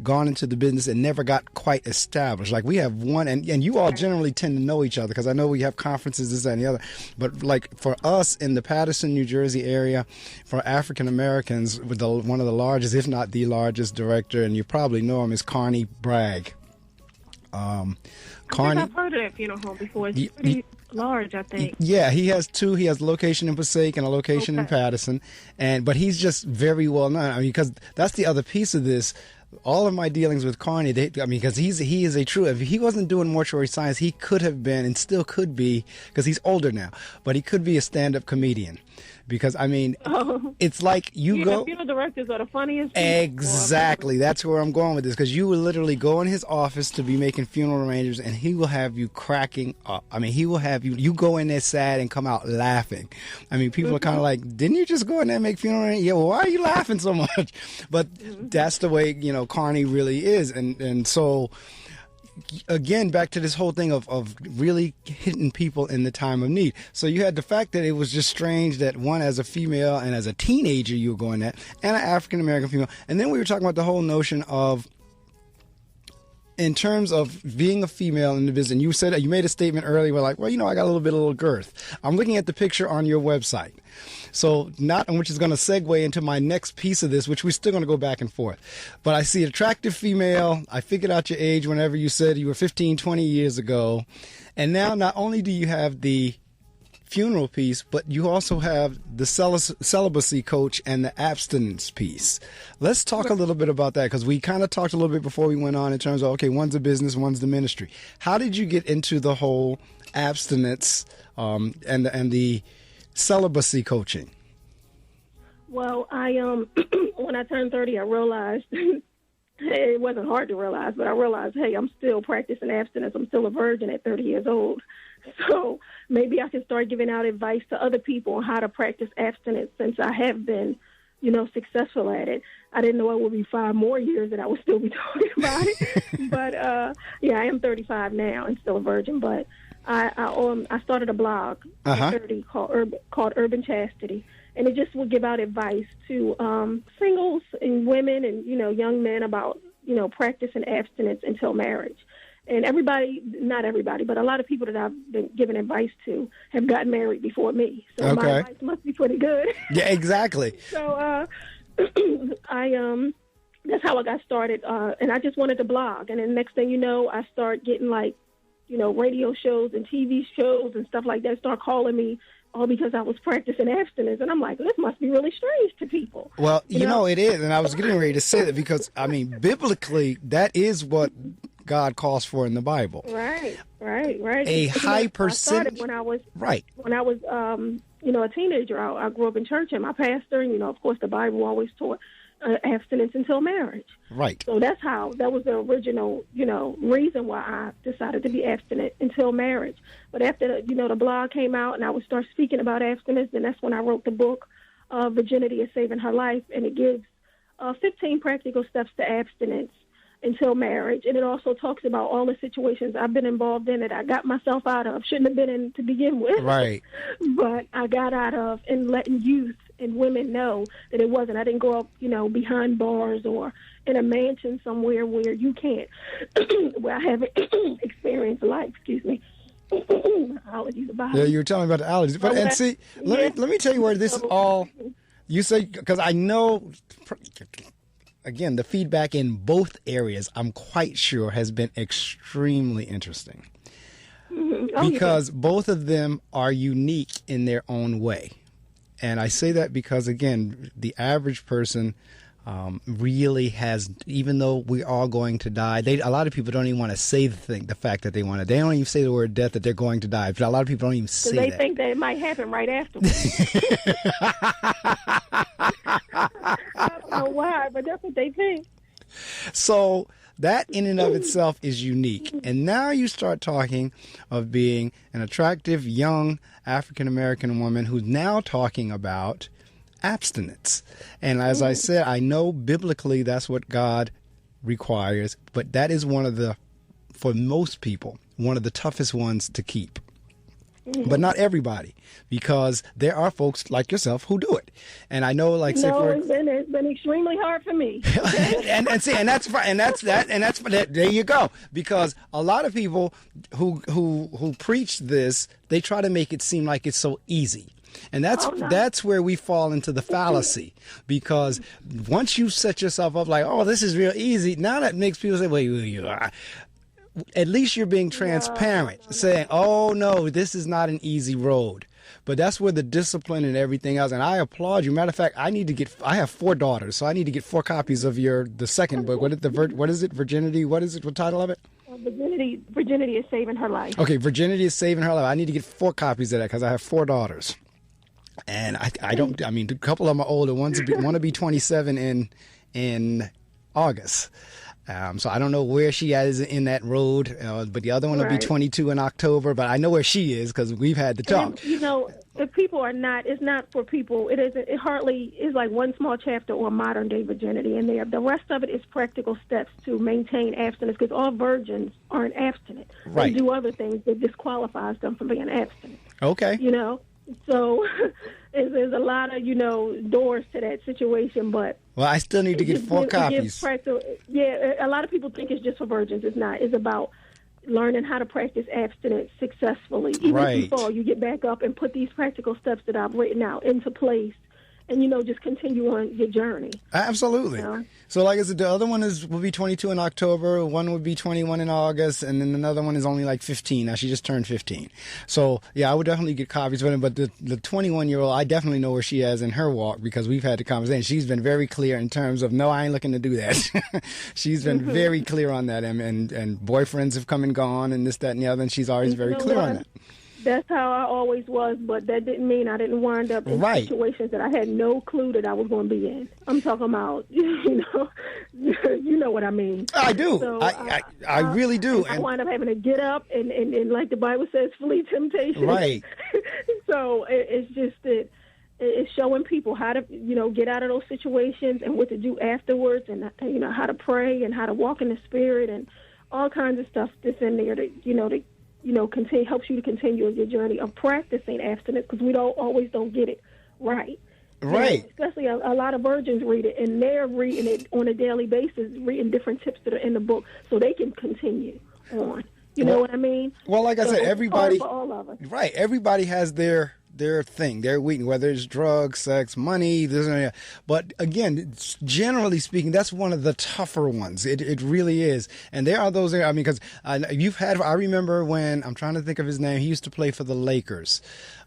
gone into the business and never got quite established. Like we have one, and you all generally tend to know each other because I know we have conferences, this, that, and the other. But like for us in the Paterson, New Jersey area, for African Americans, with one of the largest, if not the largest director, and you probably know him, is Carney Bragg. I think I've heard of that funeral home before. It's pretty large, I think. Yeah, he has two. He has a location in Passaic and a location in Paterson, but he's just very well known. I mean, because that's the other piece of this. All of my dealings with Carney, because he is a true. If he wasn't doing mortuary science, he could have been and still could be, because he's older now. But he could be a stand-up comedian. Because I mean, it's like you go. Funeral directors are the funniest people. Exactly, that's where I'm going with this. Because you will literally go in his office to be making funeral arrangements, and he will have you cracking up. I mean, he will have you. You go in there sad and come out laughing. I mean, people are kind of like, "Didn't you just go in there and make funeral arrangements?" Yeah, well, why are you laughing so much? But that's the way Carney really is, and so. Again, back to this whole thing of really hitting people in the time of need. So you had the fact that it was just strange that one, as a female and as a teenager, you were going that, and an African-American female. And then we were talking about the whole notion of, in terms of being a female in the business, and you said, you made a statement earlier, like, well, I got a little girth. I'm looking at the picture on your website. So which is going to segue into my next piece of this, which we're still going to go back and forth. But I see an attractive female. I figured out your age whenever you said you were 15, 20 years ago. And now not only do you have the funeral piece, but you also have the celibacy coach and the abstinence piece. Let's talk a little bit about that, because we kind of talked a little bit before we went on in terms of, okay, one's the business, one's the ministry. How did you get into the whole abstinence and the celibacy coaching? Well, I when I turned 30, I realized it wasn't hard to realize, but I realized, hey, I'm still practicing abstinence. I'm still a virgin at 30 years old. So maybe I can start giving out advice to other people on how to practice abstinence, since I have been, successful at it. I didn't know it would be 5 more years that I would still be talking about it. But, I am 35 now and still a virgin, but I started a blog at 30 called Urban Chastity, and it just would give out advice to singles and women and young men about practicing abstinence until marriage. And not everybody, but a lot of people that I've been giving advice to have gotten married before me, so my advice must be pretty good. Yeah, exactly. So that's how I got started, and I just wanted to blog, and then next thing you know, I start getting radio shows and TV shows and stuff like that start calling me, all because I was practicing abstinence. And I'm like, this must be really strange to people. Well, you know it is. And I was getting ready to say that because, biblically, that is what God calls for in the Bible. Right. A high percentage. When I was a teenager, I grew up in church, and my pastor, and, of course, the Bible always taught abstinence until marriage. Right. So that was the original, reason why I decided to be abstinent until marriage. But after, the blog came out and I would start speaking about abstinence, and that's when I wrote the book, Virginity is Saving Her Life, and it gives 15 practical steps to abstinence until marriage. And it also talks about all the situations I've been involved in that I got myself out of, shouldn't have been in to begin with. Right. But I got out of, and letting youth and women know that it wasn't. I didn't grow up, behind bars or in a mansion somewhere where you can't, where I haven't experienced life. Excuse me. Allergies about it. Yeah, you were telling me about the allergies. But let me tell you where this is all. You say, because I know, again, the feedback in both areas, I'm quite sure, has been extremely interesting. Because both of them are unique in their own way. And I say that because, again, the average person really has, even though we're all going to die, a lot of people don't even want to say the fact that they want to. They don't even say the word death, that they're going to die. But a lot of people don't even say that. They think that it might happen right afterwards. I don't know why, but that's what they think. So that in and of itself is unique. And now you start talking of being an attractive, young African-American woman who's now talking about abstinence. And as I said, I know biblically that's what God requires, but that is for most people, one of the toughest ones to keep. but not everybody, because there are folks like yourself who do it. And I know, like, it's been extremely hard for me. and that's there you go. Because a lot of people who preach this, they try to make it seem like it's so easy. And that's where we fall into the fallacy, because once you set yourself up like, oh, this is real easy, now that makes people say, well, at least you're being transparent, saying, oh, no, this is not an easy road. But that's where the discipline and everything else, and I applaud you. Matter of fact, I have 4 daughters, so I need to get 4 copies of the second book. What is it? Virginity? What is it? What title of it? Virginity is Saving Her Life. Okay, Virginity is Saving Her Life. I need to get 4 copies of that because I have 4 daughters. And I mean, a couple of them are older. One to be 27 in August. So I don't know where she is in that road, but the other one will be 22 in October. But I know where she is because we've had the talk. And, if people are not, it's not for people. It hardly is like one small chapter or modern day virginity in there. The rest of it is practical steps to maintain abstinence, because all virgins aren't abstinent. Right. They do other things that disqualifies them from being abstinent. Okay. So there's a lot of, doors to that situation, but... Well, I still need to get 4 copies. A lot of people think it's just for virgins. It's not. It's about learning how to practice abstinence successfully. Even if you fall, you get back up and put these practical steps that I've written out into place, and, just continue on your journey. Absolutely. So, like I said, the other one will be 22 in October, one would be 21 in August, and then another one is only like 15. Now, she just turned 15. So, yeah, I would definitely get copies of it, but the 21-year-old, I definitely know where she is in her walk, because we've had the conversation. She's been very clear in terms of, no, I ain't looking to do that. She's been very clear on that, and boyfriends have come and gone, and this, that, and the other, and she's always very clear on that. That's how I always was, but that didn't mean I didn't wind up in situations that I had no clue that I was going to be in. I'm talking about, you know what I mean. I do. So I really do. I wind up having to get up and like the Bible says, flee temptation. Right. So it's just that it's showing people how to, get out of those situations and what to do afterwards, and, how to pray and how to walk in the Spirit and all kinds of stuff that's in there that, helps you to continue your journey of practicing abstinence, because we don't get it right. Right. Especially a lot of virgins read it, and they're reading it on a daily basis, reading different tips that are in the book, so they can continue on. You know what I mean? Well, like I said, everybody. For all of us. Right. Everybody has their thing, their weakness, whether it's drugs, sex, money, this and that. But again, generally speaking, that's one of the tougher ones. It really is. And there are those, because I remember when, I'm trying to think of his name, he used to play for the Lakers.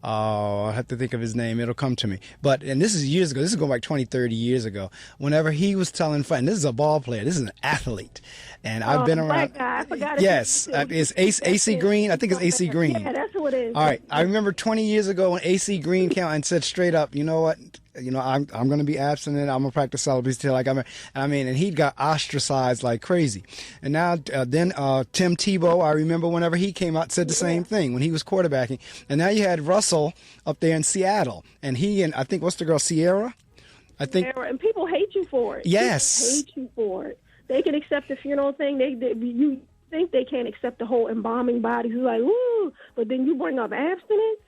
I'll have to think of his name. It'll come to me. And this is years ago. This is going back 20, 30 years ago. Whenever he was telling fun, this is a ball player. This is an athlete. And I've been around. I forgot yes. It's AC Green. I think it's AC Green. Yeah, that's who it is. All right. I remember 20 years ago when AC Green came out and said straight up, you know what? I'm going to be abstinent. I'm going to practice celibacy till and he got ostracized like crazy. And now, then Tim Tebow, I remember whenever he came out, said the same thing when he was quarterbacking. And now you had Russell up there in Seattle, and he and I think, what's the girl, Sierra? I think. Sierra, and people hate you for it. Yes. People hate you for it. They can accept the funeral thing. You think they can't accept the whole embalming bodies. It's like, woo, but then you bring up abstinence.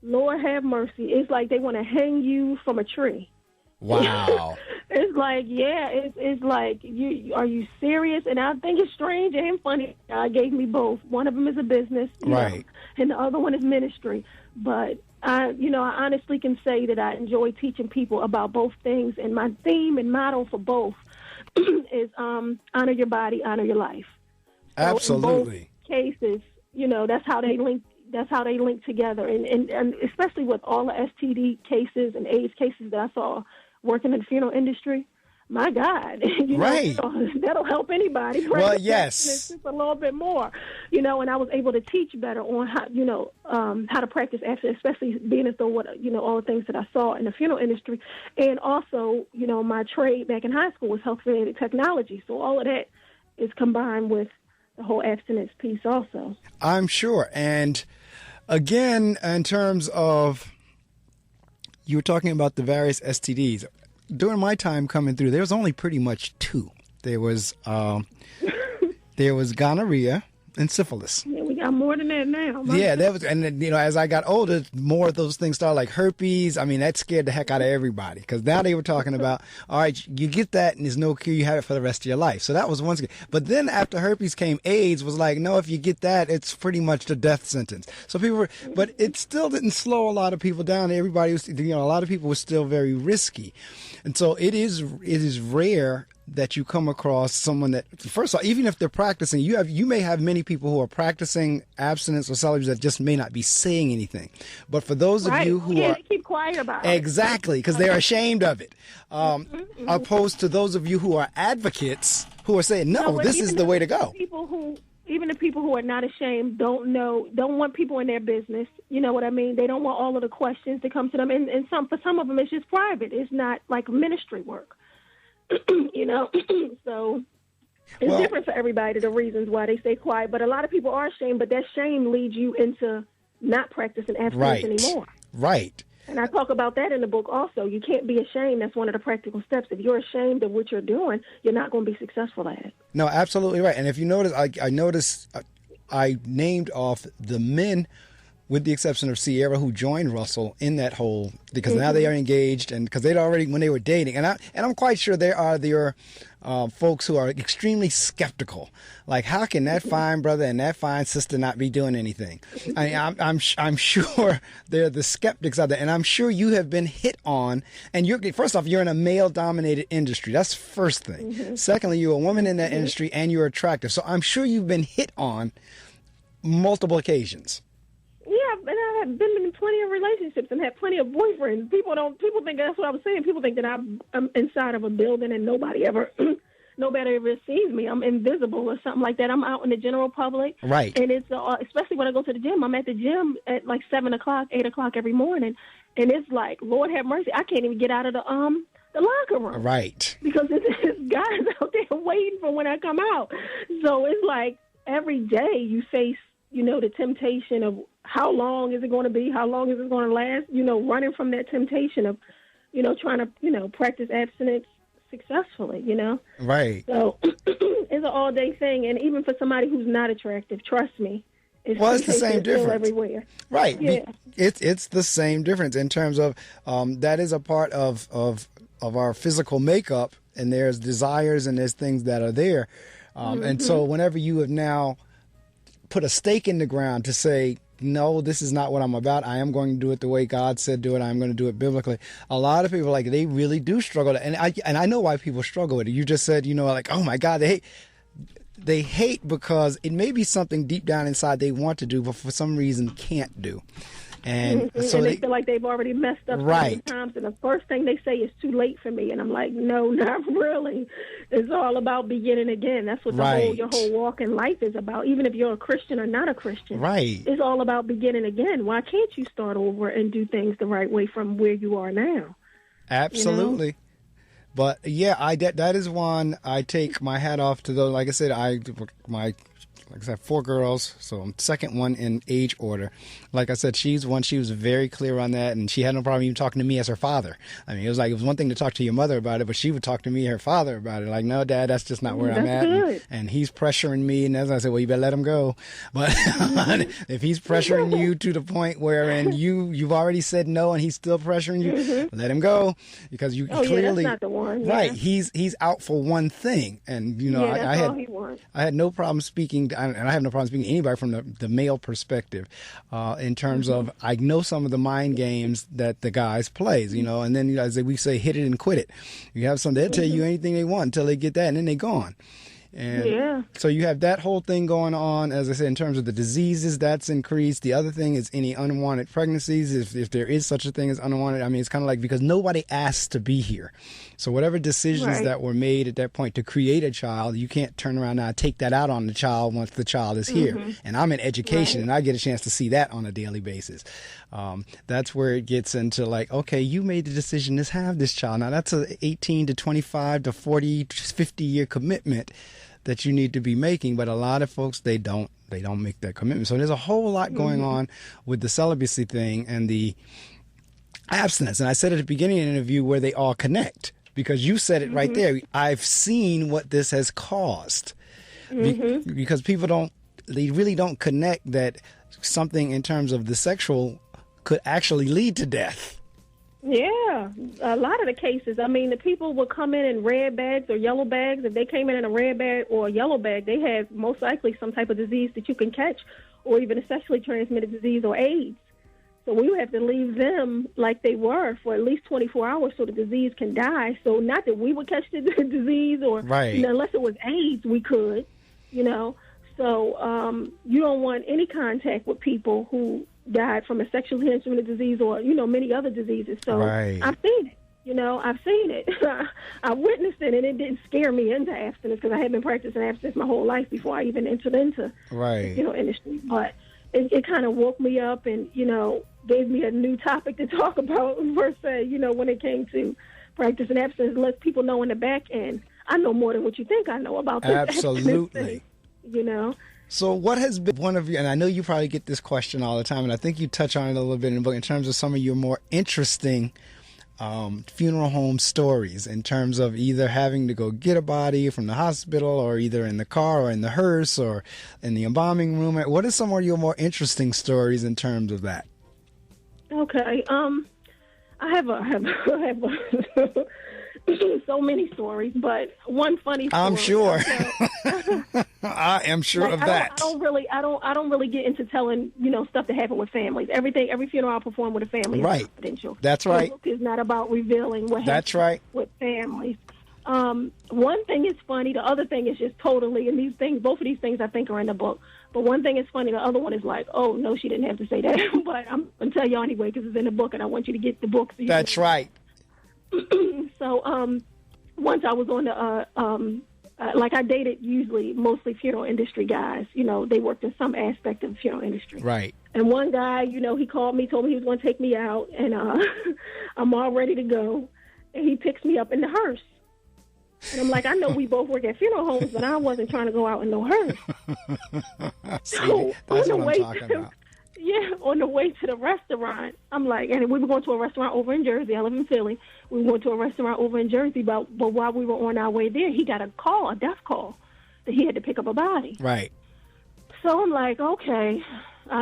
Lord have mercy. It's like they want to hang you from a tree. Wow. It's like, it's like, are you serious? And I think it's strange and funny. God gave me both. One of them is a business, right, and the other one is ministry. But I honestly can say that I enjoy teaching people about both things. And my theme and motto for both is honor your body, honor your life. Absolutely. So in both cases, that's how they link. That's how they link together, and especially with all the STD cases and AIDS cases that I saw working in the funeral industry. My God, right? That'll help anybody. Right? Well, yes, just a little bit more, and I was able to teach better on how to practice abstinence, especially being as though all the things that I saw in the funeral industry, and also my trade back in high school was health-related technology, so all of that is combined with the whole abstinence piece also. I'm sure. And again, in terms of, you were talking about the various STDs. During my time coming through, there was only pretty much 2. There was gonorrhea and syphilis. Yeah, we got more than that now. Yeah, that was, and then, as I got older, more of those things started, like herpes. I mean, that scared the heck out of everybody, because now they were talking about, all right, you get that and there's no cure, you have it for the rest of your life. So that was one thing. But then after herpes came AIDS, was like, no, if you get that, it's pretty much the death sentence. So people were, but it still didn't slow a lot of people down. Everybody was, a lot of people were still very risky. And so it is rare that you come across someone that, first of all, even if they're practicing, you may have many people who are practicing abstinence or celibacy that just may not be saying anything. But for those of you who are, they keep quiet about it. Exactly, because they're ashamed of it. Opposed to those of you who are advocates who are saying, no, this is the way to go. Even the people who are not ashamed don't want people in their business. You know what I mean? They don't want all of the questions to come to them. And for some of them, it's just private. It's not like ministry work. So it's different for everybody, the reasons why they stay quiet. But a lot of people are ashamed, but that shame leads you into not practicing abstinence anymore. Right. And I talk about that in the book also. You can't be ashamed. That's one of the practical steps. If you're ashamed of what you're doing, you're not going to be successful at it. No, absolutely right. And if you notice, I noticed I named off the men, with the exception of Sierra, who joined Russell in that whole, because now they are engaged, and because they'd already, when they were dating, and I'm quite sure there are folks who are extremely skeptical. Like, how can that fine brother and that fine sister not be doing anything? I'm sure they're the skeptics out there, and I'm sure you have been hit on. And first off, you're in a male-dominated industry. That's the first thing. Secondly, you're a woman in that industry, and you're attractive. So I'm sure you've been hit on multiple occasions. Yeah, and I have been in plenty of relationships and had plenty of boyfriends. People think that's what I was saying. People think that I'm inside of a building and nobody ever sees me. I'm invisible or something like that. I'm out in the general public. Right. And it's especially when I go to the gym. I'm at the gym at like 7 o'clock, 8 o'clock every morning, and it's like, Lord have mercy, I can't even get out of the locker room. Right. Because there's guys out there waiting for when I come out. So it's like every day you face, the temptation of how long is it going to be? How long is it going to last? Running from that temptation of, trying to, practice abstinence successfully, Right. So it's an all-day thing. And even for somebody who's not attractive, trust me, it's the same difference everywhere. Right. Yeah. It's the same difference in terms of that is a part of our physical makeup, and there's desires and there's things that are there. And so whenever you have now put a stake in the ground to say, no, this is not what I'm about. I am going to do it the way God said do it. I'm going to do it biblically. A lot of people, they really do struggle. And I know why people struggle with it. You just said, oh my God, they hate because it may be something deep down inside they want to do, but for some reason can't do. And so and they feel like they've already messed up so many times, and the first thing they say is too late for me, and I'm like, no, not really. It's all about beginning again. That's what your whole walk in life is about, even if you're a Christian or not a Christian. Right. It's all about beginning again. Why can't you start over and do things the right way from where you are now? Absolutely. But yeah, that is one I take my hat off to. Those, like I said, like I said, 4 girls, so I'm second one in age order. Like I said, she's one, she was very clear on that, and she had no problem even talking to me as her father. I mean, it was one thing to talk to your mother about it, but she would talk to me, her father, about it. Like, no, Dad, that's just not where I'm at. And he's pressuring me, and as I said, well, you better let him go. But if he's pressuring you to the point wherein you've already said no, and he's still pressuring you, let him go, because you clearly, that's not the one. Right, he's out for one thing, and I had no problem speaking. And I have no problem speaking to anybody from the male perspective in terms of I know some of the mind games that the guys plays, and then as we say, hit it and quit it. You have some, they'll tell you anything they want until they get that, and then they're gone. And so you have that whole thing going on. As I said, in terms of the diseases, that's increased. The other thing is any unwanted pregnancies, if there is such a thing as unwanted. I mean, it's kind of like, because nobody asked to be here. So whatever decisions that were made at that point to create a child, you can't turn around now and take that out on the child once the child is here. And I'm in education, and I get a chance to see that on a daily basis. That's where it gets into like, okay, you made the decision to have this child. Now that's a 18 to 25 to 40, 50 year commitment that you need to be making. But a lot of folks, they don't make that commitment. So there's a whole lot going on with the celibacy thing and the abstinence. And I said at the beginning of the interview where they all connect, because you said it right there. I've seen what this has caused because people don't they really don't connect that something in terms of the sexual could actually lead to death. Yeah, a lot of the cases. I mean, the people would come in red bags or yellow bags. If they came in a red bag or a yellow bag, they have most likely some type of disease that you can catch, or even a sexually transmitted disease or AIDS. So we would have to leave them like they were for at least 24 hours so the disease can die. So not that we would catch the disease or unless it was AIDS, we could, So you don't want any contact with people who died from a sexually transmitted disease or, many other diseases. So I've seen it. I've seen it. I witnessed it, and it didn't scare me into abstinence because I had been practicing abstinence my whole life before I even entered into the industry. But it kind of woke me up and, gave me a new topic to talk about, per se, when it came to practicing abstinence. Let people know in the back end, I know more than what you think I know about this. Absolutely. So what has been one of your, and I know you probably get this question all the time, and I think you touch on it a little bit in the book, in terms of some of your more interesting funeral home stories, in terms of either having to go get a body from the hospital or either in the car or in the hearse or in the embalming room. What are some of your more interesting stories in terms of that? Okay. I have so many stories, but one funny story. I'm sure. I am sure of that. I don't really get into telling, stuff that happened with families. Every funeral I perform with a family is confidential. That's right. The book is not about revealing what happened with families. One thing is funny. The other thing is just totally, and both of these things I think are in the book. But one thing is funny. The other one is like, oh, no, she didn't have to say that. But I'm going to tell y'all anyway because it's in the book, and I want you to get the book. So that's right. So once I was on the, I dated usually mostly funeral industry guys. They worked in some aspect of the funeral industry. Right. And one guy, he called me, told me he was going to take me out, and I'm all ready to go. And he picks me up in the hearse. And I'm like, I know we both work at funeral homes, but I wasn't trying to go out in no hearse. So that's what I'm talking about. Yeah, on the way to the restaurant, I'm like, and we were going to a restaurant over in Jersey. I live in Philly. We were going to a restaurant over in Jersey, but while we were on our way there, he got a death call, that he had to pick up a body. Right. So I'm like, okay,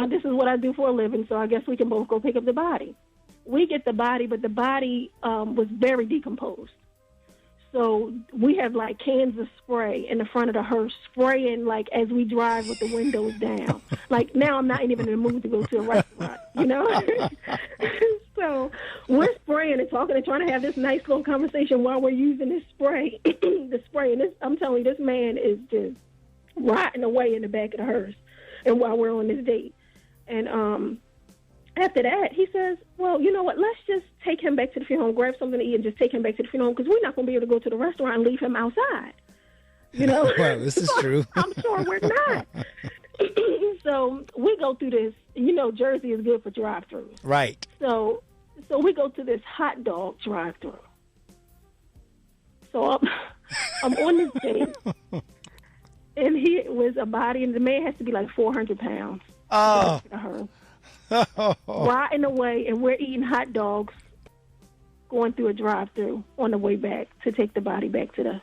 this is what I do for a living, so I guess we can both go pick up the body. We get the body, but the body was very decomposed. So we have like cans of spray in the front of the hearse, spraying like as we drive with the windows down. Like now I'm not even in the mood to go to a restaurant, So we're spraying and talking and trying to have this nice little conversation while we're using this spray. The spray, and I'm telling you, this man is just rotting away in the back of the hearse. And while we're on this date, and after that, he says, well, you know what, let's just take him back to the funeral home, grab something to eat, and just take him back to the funeral home, because we're not going to be able to go to the restaurant and leave him outside. Well, this is true. I'm sure we're not. So we go through this. Jersey is good for drive-throughs. Right. So we go to this hot dog drive-through. So I'm on this date, and he was a body, and the man has to be like 400 pounds. Oh. Riding away, and we're eating hot dogs, going through a drive-through on the way back to take the body back to the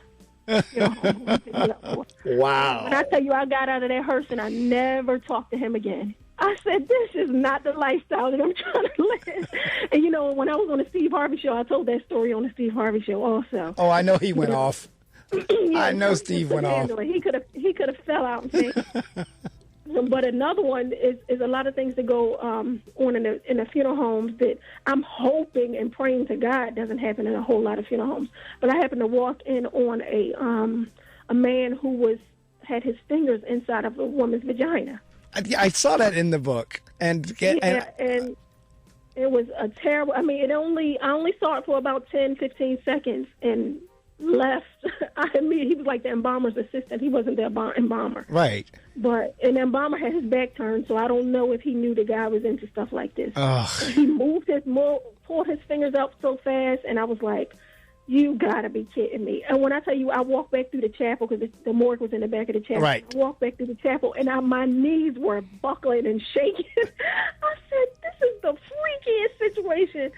home. Wow. When I tell you, I got out of that hearse and I never talked to him again. I said, this is not the lifestyle that I'm trying to live. And when I was on the Steve Harvey show, I told that story on the Steve Harvey show also. Oh, I know he went off. Yeah, I know Steve went off. He could have fell out and things. But another one is a lot of things that go on in the funeral homes that I'm hoping and praying to God doesn't happen in a whole lot of funeral homes. But I happened to walk in on a man who had his fingers inside of a woman's vagina. I saw that in the book, and it was a terrible. I mean, I only saw it for about 10, 15 seconds and left. He was like the embalmer's assistant. He wasn't the embalmer. Right. But an embalmer had his back turned, so I don't know if he knew the guy was into stuff like this. Ugh. He pulled his fingers up so fast, and I was like, you gotta be kidding me. And when I tell you, I walked back through the chapel because the morgue was in the back of the chapel. Right. I walked back through the chapel, and my knees were buckling and shaking. I said, this is the freakiest situation.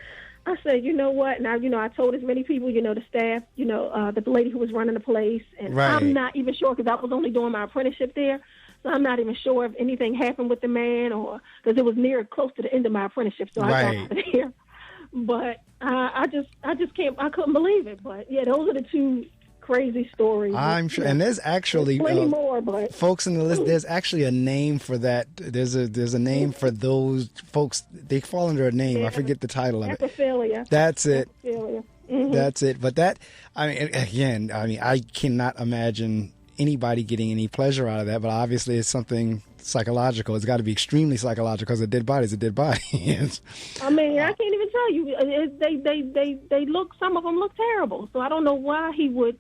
I said, you know what? Now, I told as many people, the staff, the lady who was running the place, and right. I'm not even sure because I was only doing my apprenticeship there. So I'm not even sure if anything happened with the man, or because it was close to the end of my apprenticeship, so I got out of there. But I couldn't believe it. But yeah, those are the two crazy stories. I'm sure, and there's actually plenty more, but folks in the list. There's actually a name for that. There's a name for those folks. They fall under a name. I forget the title of it. Epiphilia. That's it. Epiphilia. Mm-hmm. That's it. But that, I mean, again, I cannot imagine anybody getting any pleasure out of that. But obviously, it's something psychological. It's got to be extremely psychological because a dead body is a dead body. I mean, I can't even tell you. They look. Some of them look terrible. So I don't know why he would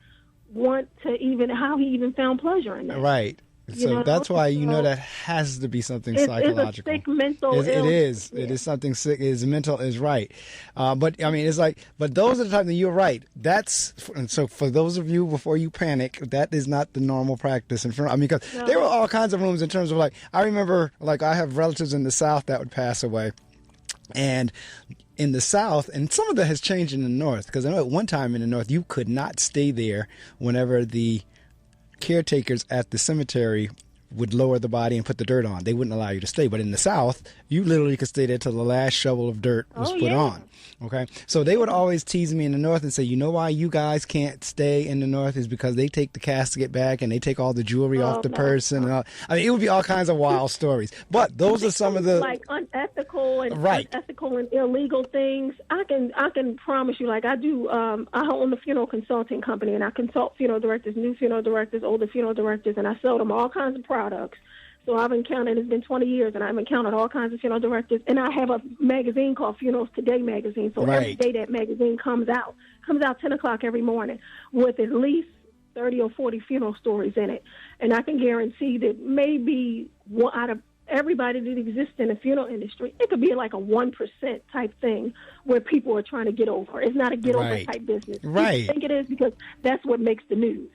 want to how he even found pleasure in that. Right. So that's why that has to be something psychological. It's a sick mental illness. It is. Yeah. It is something sick. It's mental. Is right. But I mean, it's like. But those are the type that you're right. And so for those of you, before you panic, that is not the normal practice. Because there were all kinds of rooms in terms of I remember I have relatives in the South that would pass away, and in the South, and some of that has changed in the North, because I know at one time in the North you could not stay there whenever the caretakers at the cemetery would lower the body and put the dirt on. They wouldn't allow you to stay. But in the South, you literally could stay there till the last shovel of dirt was put on. Okay? So they would always tease me in the North and say, you know why you guys can't stay in the North is because they take the casket back and they take all the jewelry off the person. And all. I mean, it would be all kinds of wild stories. But those are some of the unethical and illegal things. I can promise you, I do. I own a funeral consulting company, and I consult funeral directors, new funeral directors, older funeral directors, and I sell them all kinds of products. So I've encountered, it's been 20 years, and I've encountered all kinds of funeral directors. And I have a magazine called Funerals Today magazine. So every day that magazine comes out 10 o'clock every morning with at least 30 or 40 funeral stories in it. And I can guarantee that maybe one out of everybody that exists in the funeral industry, it could be a 1% type thing where people are trying to get over. It's not a get over type business. Right. I think it is because that's what makes the news.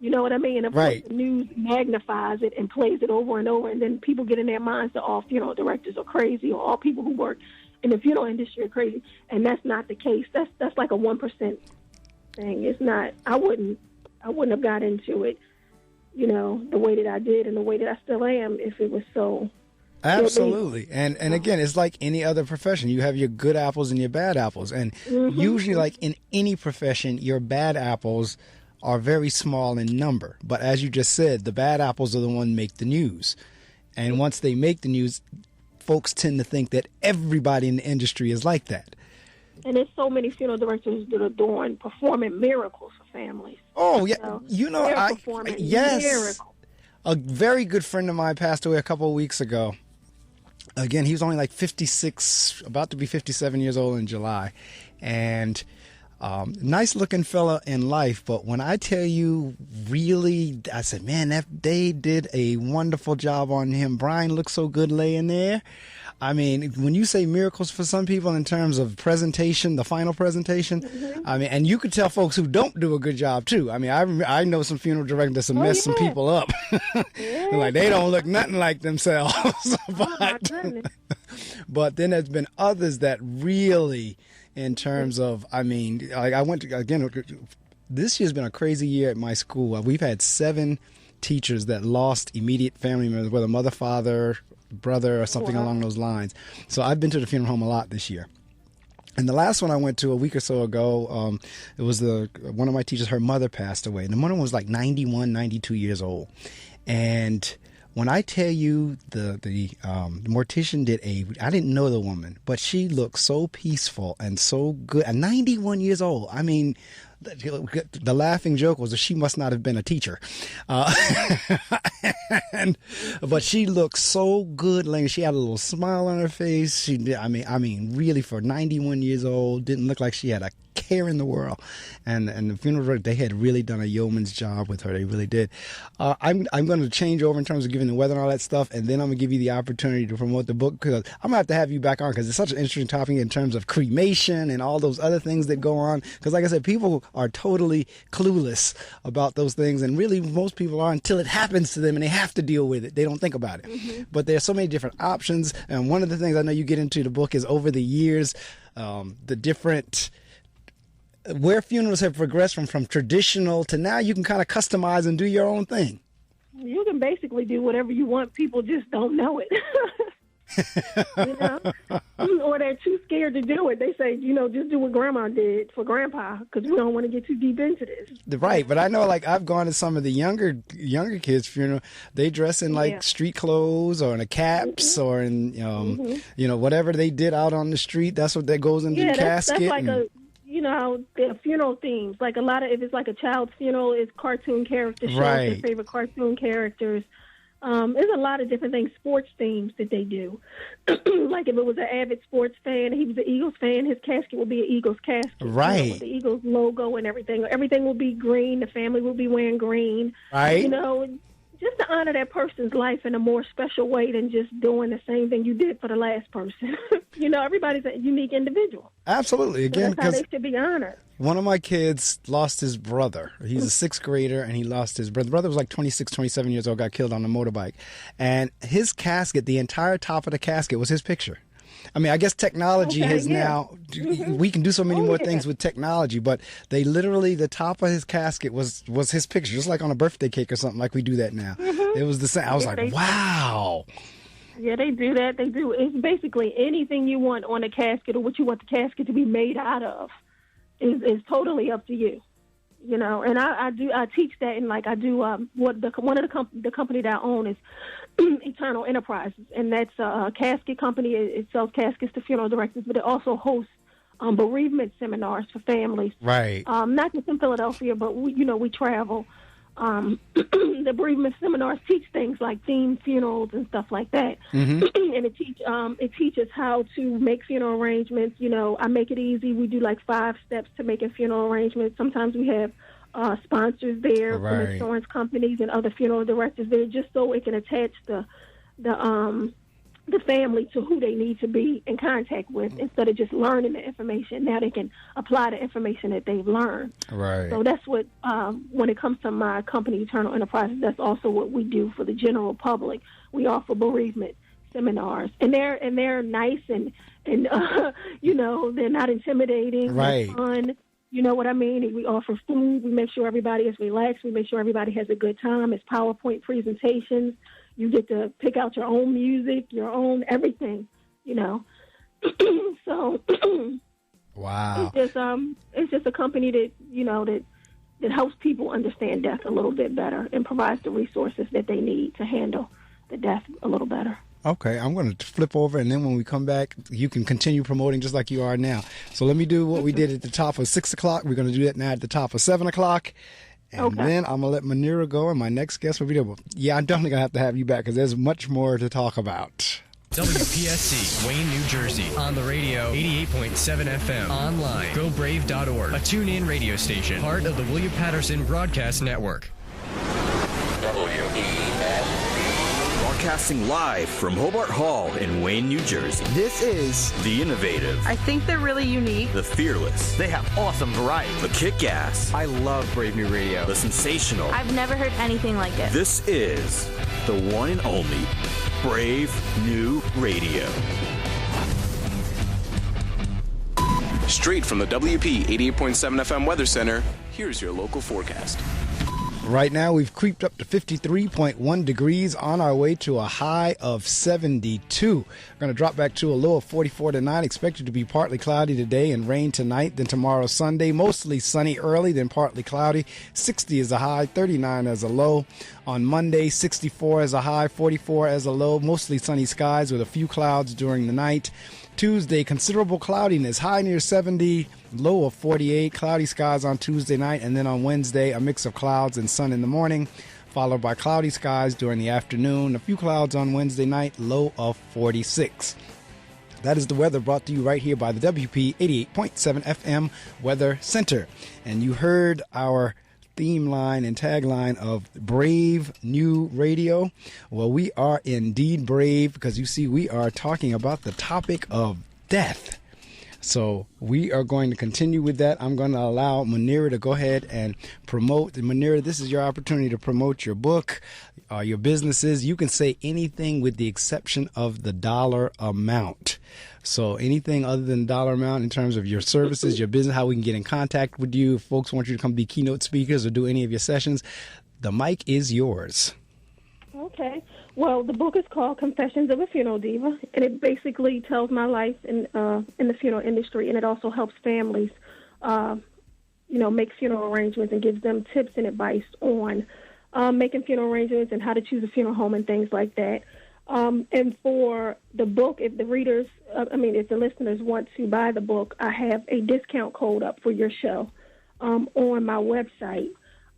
You know what I mean? And of course, the news magnifies it and plays it over and over, and then people get in their minds that all funeral directors are crazy, or all people who work in the funeral industry are crazy, and that's not the case. That's like a 1% thing. It's not. I wouldn't have got into it, the way that I did and the way that I still am if it was so. Absolutely. And again, it's like any other profession. You have your good apples and your bad apples, and usually, in any profession, your bad apples are very small in number. But as you just said, the bad apples are the ones make the news. And once they make the news, folks tend to think that everybody in the industry is like that. And there's so many funeral directors that are performing miracles for families. Oh, yeah. They're performing miracles. A very good friend of mine passed away a couple of weeks ago. Again, he was only 56, about to be 57 years old in July. And nice looking fella in life, but when I tell you, really, I said, man, they did a wonderful job on him. Brian looked so good laying there. I mean, when you say miracles for some people in terms of presentation, the final presentation, I mean, and you could tell folks who don't do a good job too. I mean, I know some funeral directors that mess some people up. They don't look nothing like themselves. But then there's been others that really, in terms of, I mean, I went to, again, this year's been a crazy year at my school. We've had 7 teachers that lost immediate family members, whether mother, father, brother, or something along those lines. So I've been to the funeral home a lot this year. And the last one I went to a week or so ago, it was one of my teachers, her mother passed away. And the mother was 91, 92 years old. And when I tell you the mortician did I didn't know the woman, but she looked so peaceful and so good. At 91 years old, I mean, the laughing joke was that she must not have been a teacher. But she looked so good. She had a little smile on her face. She did, I mean, really, for 91 years old, didn't look like she had a care in the world. And the funeral, they had really done a yeoman's job with her. They really did. I'm going to change over in terms of giving the weather and all that stuff, and then I'm going to give you the opportunity to promote the book, because I'm going to have you back on, because it's such an interesting topic in terms of cremation and all those other things that go on. Because like I said, people are totally clueless about those things, and really most people are until it happens to them and they have to deal with it. They don't think about it. But there's so many different options, and one of the things I know you get into the book is over the years, the different where funerals have progressed from traditional to now you can kind of customize and do your own thing. You can basically do whatever you want. People just don't know it. You know? Or they're too scared to do it. They say, just do what Grandma did for Grandpa because we don't want to get too deep into this. Right, but I know, like, I've gone to some of the younger kids' funeral. They dress in like street clothes or in a caps or in whatever they did out on the street. That's what that goes into the casket. That's like the funeral themes. Like a lot of, if it's like a child's funeral, it's cartoon characters, their favorite cartoon characters. There's a lot of different things, sports themes that they do. Like if it was an avid sports fan, he was an Eagles fan, his casket will be an Eagles casket. Right. With the Eagles logo and everything. Everything will be green. The family will be wearing green. Right. Just to honor that person's life in a more special way than just doing the same thing you did for the last person. Everybody's a unique individual. Absolutely. Again, that's how they should be honored. One of my kids lost his brother. He's a sixth grader, and he lost his brother. The brother was like 26, 27 years old, got killed on a motorbike. And his casket, the entire top of the casket was his picture. I mean, I guess technology has now, we can do so many more things with technology, but they literally, the top of his casket was his picture, just like on a birthday cake or something, like we do that now. It was the same. I was like, wow. Yeah, they do that. They do. It's basically anything you want on a casket or what you want the casket to be made out of is totally up to you. And I teach that, and like I do one of the company that I own is Eternal Enterprises, and that's a casket company. It sells caskets to funeral directors, but it also hosts bereavement seminars for families. Right. Not just in Philadelphia, but we travel. The bereavement seminars teach things like themed funerals and stuff like that. And it teaches how to make funeral arrangements. I make it easy. We do like 5 steps to making funeral arrangements. Sometimes we have sponsors there from insurance companies and other funeral directors there, just so it can attach the family to who they need to be in contact with instead of just learning the information. Now they can apply the information that they've learned. Right. So that's what, when it comes to my company, Eternal Enterprises, that's also what we do for the general public. We offer bereavement seminars, and they're nice and they're not intimidating. Right. They're fun. You know what I mean? We offer food. We make sure everybody is relaxed. We make sure everybody has a good time. It's PowerPoint presentations. You get to pick out your own music, your own everything, So, wow. It's just a company that, that helps people understand death a little bit better and provides the resources that they need to handle the death a little better. Okay, I'm going to flip over, and then when we come back, you can continue promoting just like you are now. So let me do what we did at the top of 6 o'clock. We're going to do that now at the top of 7 o'clock. And then I'm going to let Muneerah go, and my next guest will be there. Yeah, I'm definitely going to have you back because there's much more to talk about. WPSC, Wayne, New Jersey. On the radio, 88.7 FM. Online, gobrave.org. A tune-in radio station. Part of the William Patterson Broadcast Network. Broadcasting live from Hobart Hall in Wayne, New Jersey. This is the innovative. I think they're really unique. The fearless. They have awesome variety. The kick-ass. I love Brave New Radio. The sensational. I've never heard anything like it. This is the one and only Brave New Radio. Straight from the WP 88.7 FM Weather Center, here's your local forecast. Right now, we've creeped up to 53.1 degrees on our way to a high of 72. We're going to drop back to a low of 44 tonight. Expected to be partly cloudy today and rain tonight. Then tomorrow, Sunday, mostly sunny early, then partly cloudy. 60 as a high, 39 as a low. On Monday, 64 as a high, 44 as a low. Mostly sunny skies with a few clouds during the night. Tuesday, considerable cloudiness, high near 70, low of 48, cloudy skies on Tuesday night, and then on Wednesday, a mix of clouds and sun in the morning, followed by cloudy skies during the afternoon, a few clouds on Wednesday night, low of 46. That is the weather brought to you right here by the WP 88.7 FM Weather Center. And you heard our theme line and tagline of Brave New Radio. Well, we are indeed brave because you see we are talking about the topic of death. So we are going to continue with that. I'm going to allow Muneerah to go ahead and promote. Muneerah, this is your opportunity to promote your book, your businesses. You can say anything with the exception of the dollar amount. So anything other than dollar amount in terms of your services, your business, how we can get in contact with you. If folks want you to come be keynote speakers or do any of your sessions, the mic is yours. Okay. Well, the book is called Confessions of a Funeral Diva, and it basically tells my life in the funeral industry, and it also helps families, make funeral arrangements and gives them tips and advice on making funeral arrangements and how to choose a funeral home and things like that. And for the book, if the readers, if the listeners want to buy the book, I have a discount code up for your show on my website,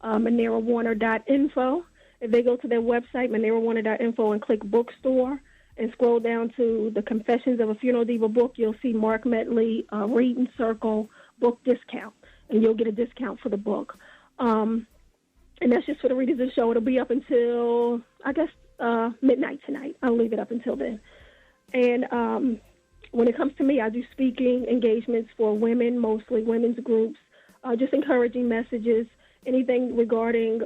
MuneerahWarner.info. If they go to their website, MuneerahWarner.info, and click bookstore and scroll down to the Confessions of a Funeral Diva book, you'll see Marc Medley Reading Circle book discount, and you'll get a discount for the book. And that's just for the readers of the show. It'll be up until, I guess, midnight tonight. I'll leave it up until then. And when it comes to me, I do speaking engagements for women, mostly women's groups, just encouraging messages, anything regarding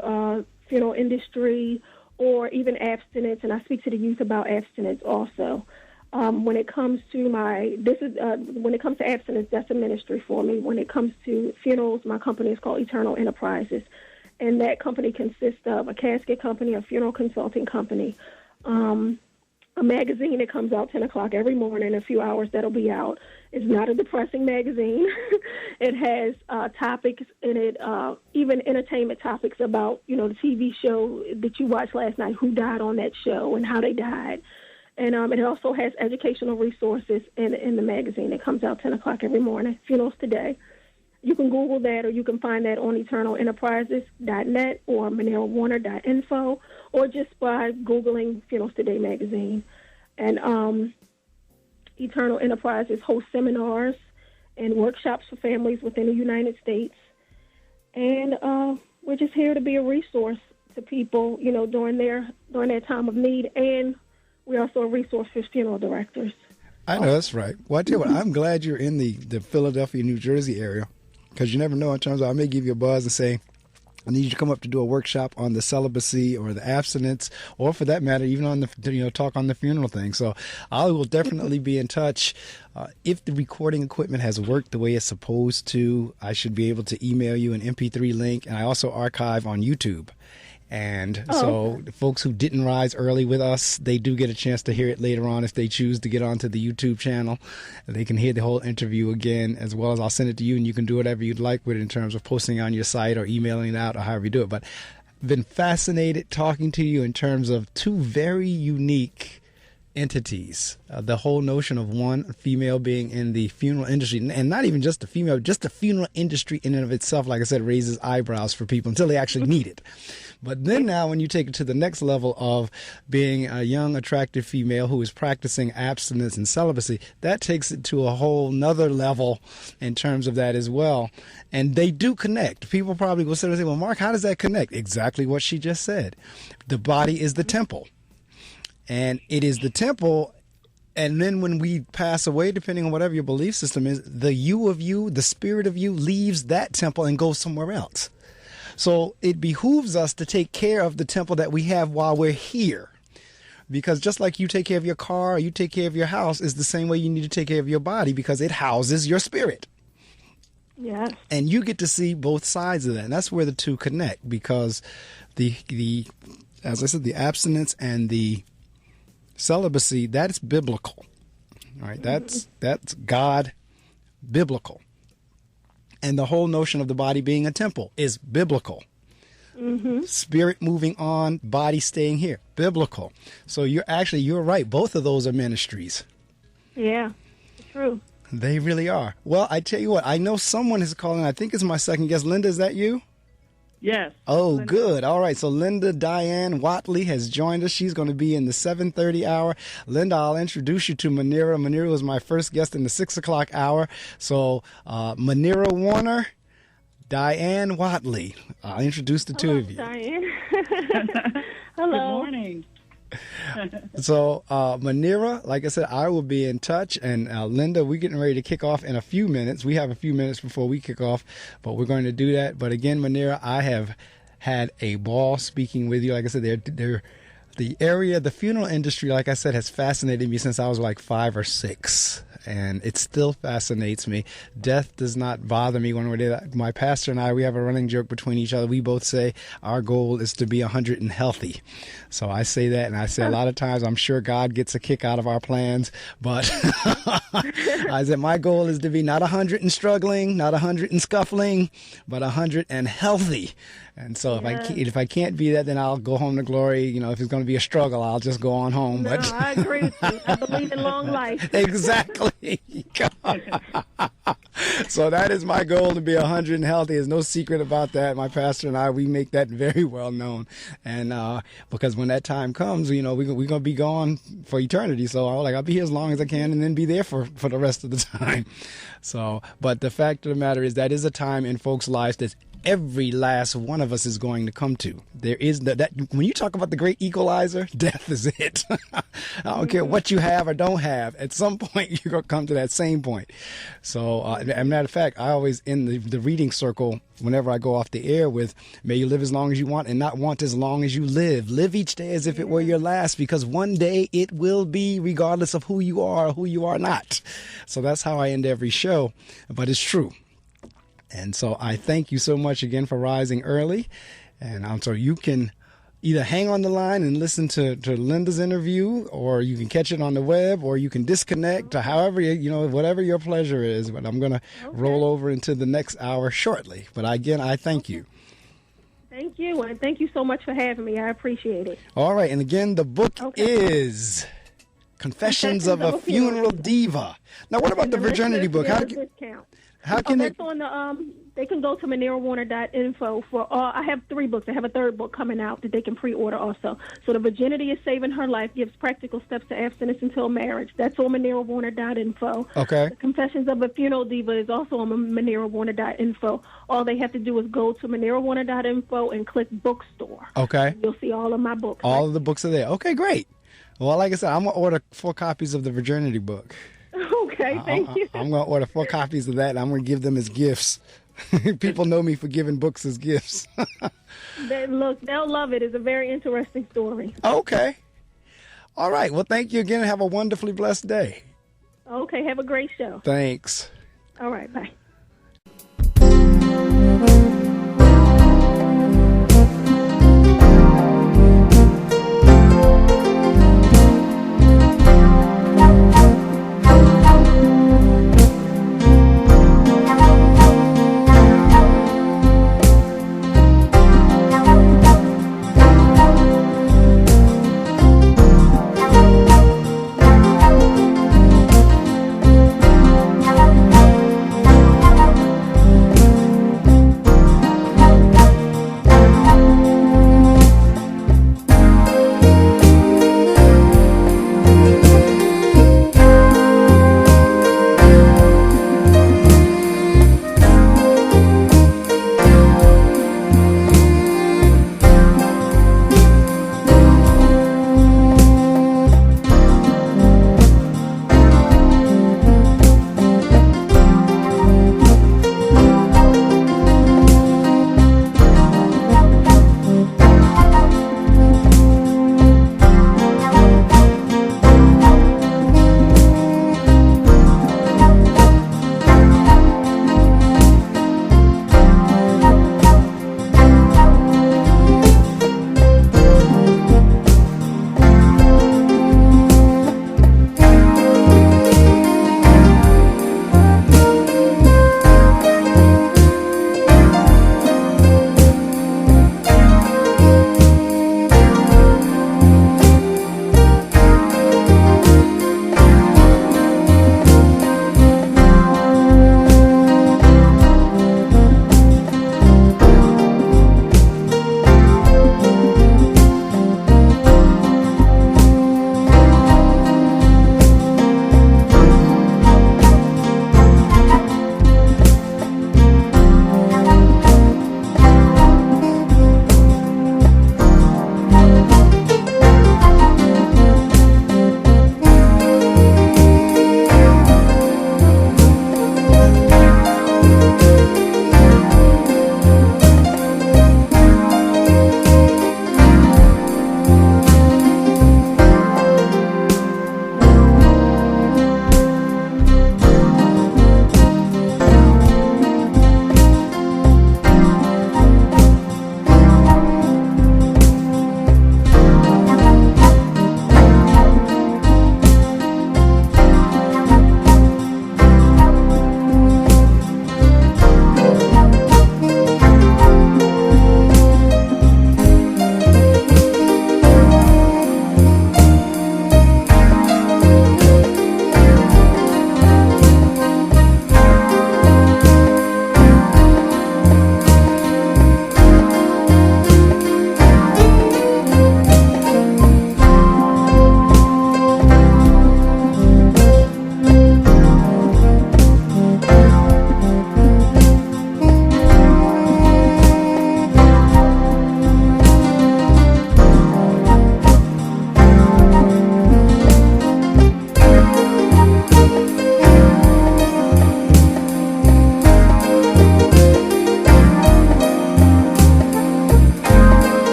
funeral industry or even abstinence, and I speak to the youth about abstinence also. When it comes to when it comes to abstinence, that's a ministry for me. When it comes to funerals, my company is called Eternal Enterprises, and that company consists of a casket company, a funeral consulting company, a magazine that comes out 10 o'clock every morning, a few hours that'll be out. It's not a depressing magazine. It has topics in it, even entertainment topics about, the TV show that you watched last night, who died on that show and how they died. And it also has educational resources in the magazine. It comes out 10 o'clock every morning, Funerals Today. You can Google that, or you can find that on EternalEnterprises.net or MuneerahWarner.info, or just by Googling Funerals Today magazine. And Eternal Enterprises hosts seminars and workshops for families within the United States. And we're just here to be a resource to people, during their time of need. And we're also a resource for funeral directors. I know, that's right. Well, I tell you what, I'm glad you're in the Philadelphia, New Jersey area, because you never know, in terms of, I may give you a buzz and say, I need you to come up to do a workshop on the celibacy or the abstinence, or for that matter, even on the, talk on the funeral thing. So I will definitely be in touch. If the recording equipment has worked the way it's supposed to, I should be able to email you an MP3 link, and I also archive on YouTube. And so the folks who didn't rise early with us, they do get a chance to hear it later on if they choose to get onto the YouTube channel. They can hear the whole interview again, as well as I'll send it to you, and you can do whatever you'd like with it in terms of posting on your site or emailing it out or however you do it. But I've been fascinated talking to you in terms of two very unique entities. The whole notion of one female being in the funeral industry, and not even just the female, just the funeral industry in and of itself, like I said, raises eyebrows for people until they actually need it. But then now when you take it to the next level of being a young, attractive female who is practicing abstinence and celibacy, that takes it to a whole nother level in terms of that as well. And they do connect. People probably will sit and say, well, Mark, how does that connect? Exactly what she just said. The body is the temple. And it is the temple. And then when we pass away, depending on whatever your belief system is, the you of you, the spirit of you, leaves that temple and goes somewhere else. So it behooves us to take care of the temple that we have while we're here. Because just like you take care of your car, or you take care of your house, is the same way you need to take care of your body, because it houses your spirit. Yes. And you get to see both sides of that. And that's where the two connect, because the as I said, the abstinence and the celibacy, that's biblical. All right, that's God biblical. And the whole notion of the body being a temple is biblical. Mm-hmm. Spirit moving on, body staying here, biblical. So you're right. Both of those are ministries. Yeah, true. They really are. Well, I tell you what, I know someone is calling. I think it's my second guest. Linda, is that you? Yes. Oh, Linda. Good. All right. So Linda Diane Watley has joined us. She's going to be in the 7:30 hour. Linda, I'll introduce you to Muneerah. Muneerah was my first guest in the 6 o'clock hour. So Muneerah Warner, Diane Watley. I'll introduce the two of you. Diane. Hello. Good morning. So, Muneerah, like I said, I will be in touch. And Linda, we're getting ready to kick off in a few minutes. We have a few minutes before we kick off, but we're going to do that. But again, Muneerah, I have had a ball speaking with you. Like I said, The funeral industry, like I said, has fascinated me since I was like 5 or 6. And it still fascinates me. Death does not bother me one way or the other. My pastor and I, we have a running joke between each other. We both say our goal is to be 100 and healthy. So I say that, and I say a lot of times I'm sure God gets a kick out of our plans. But I said my goal is to be not 100 and struggling, not 100 and scuffling, but 100 and healthy. And so if I can't be that, then I'll go home to glory. You know, if it's going to be a struggle, I'll just go on home. No, But I agree with you. I believe in long life. Exactly. So that is my goal, to be 100 and healthy. There's no secret about that. My pastor and I, we make that very well known. And because when that time comes, you know, we're going to be gone for eternity. So I'll be here as long as I can and then be there for the rest of the time. So, but the fact of the matter is that is a time in folks' lives that every last one of us is going to come to. There is that when you talk about the great equalizer, death is it. I don't care what you have or don't have. At some point, you're going to come to that same point. So, as a matter of fact, I always, in the reading circle, whenever I go off the air with, may you live as long as you want and not want as long as you live. Live each day as if it were your last, because one day it will be, regardless of who you are or who you are not. So that's how I end every show. But it's true. And so I thank you so much again for rising early. And so you can either hang on the line and listen to Linda's interview, or you can catch it on the web, or you can disconnect, or however, whatever your pleasure is. But I'm going to roll over into the next hour shortly. But again, I thank you. Thank you. And thank you so much for having me. I appreciate it. All right. And again, the book is Confessions of a Funeral Diva. Now, what about the Virginity book? How can that's on the they can go to MuneerahWarner.info for I have 3 books. I have a 3rd book coming out that they can pre-order also. So the Virginity is Saving Her Life, gives practical steps to abstinence until marriage. That's on MuneerahWarner.info. Okay. The Confessions of a Funeral Diva is also on MuneerahWarner.info. All they have to do is go to MuneerahWarner.info and click bookstore. Okay. You'll see all of my books. All of the books are there. Okay, great. Well, like I said, I'm going to order 4 copies of the Virginity book. Okay, thank you. I'm going to order 4 copies of that, and I'm going to give them as gifts. People know me for giving books as gifts. They'll love it. It's a very interesting story. Okay. All right. Well, thank you again, and have a wonderfully blessed day. Okay, have a great show. Thanks. All right, bye.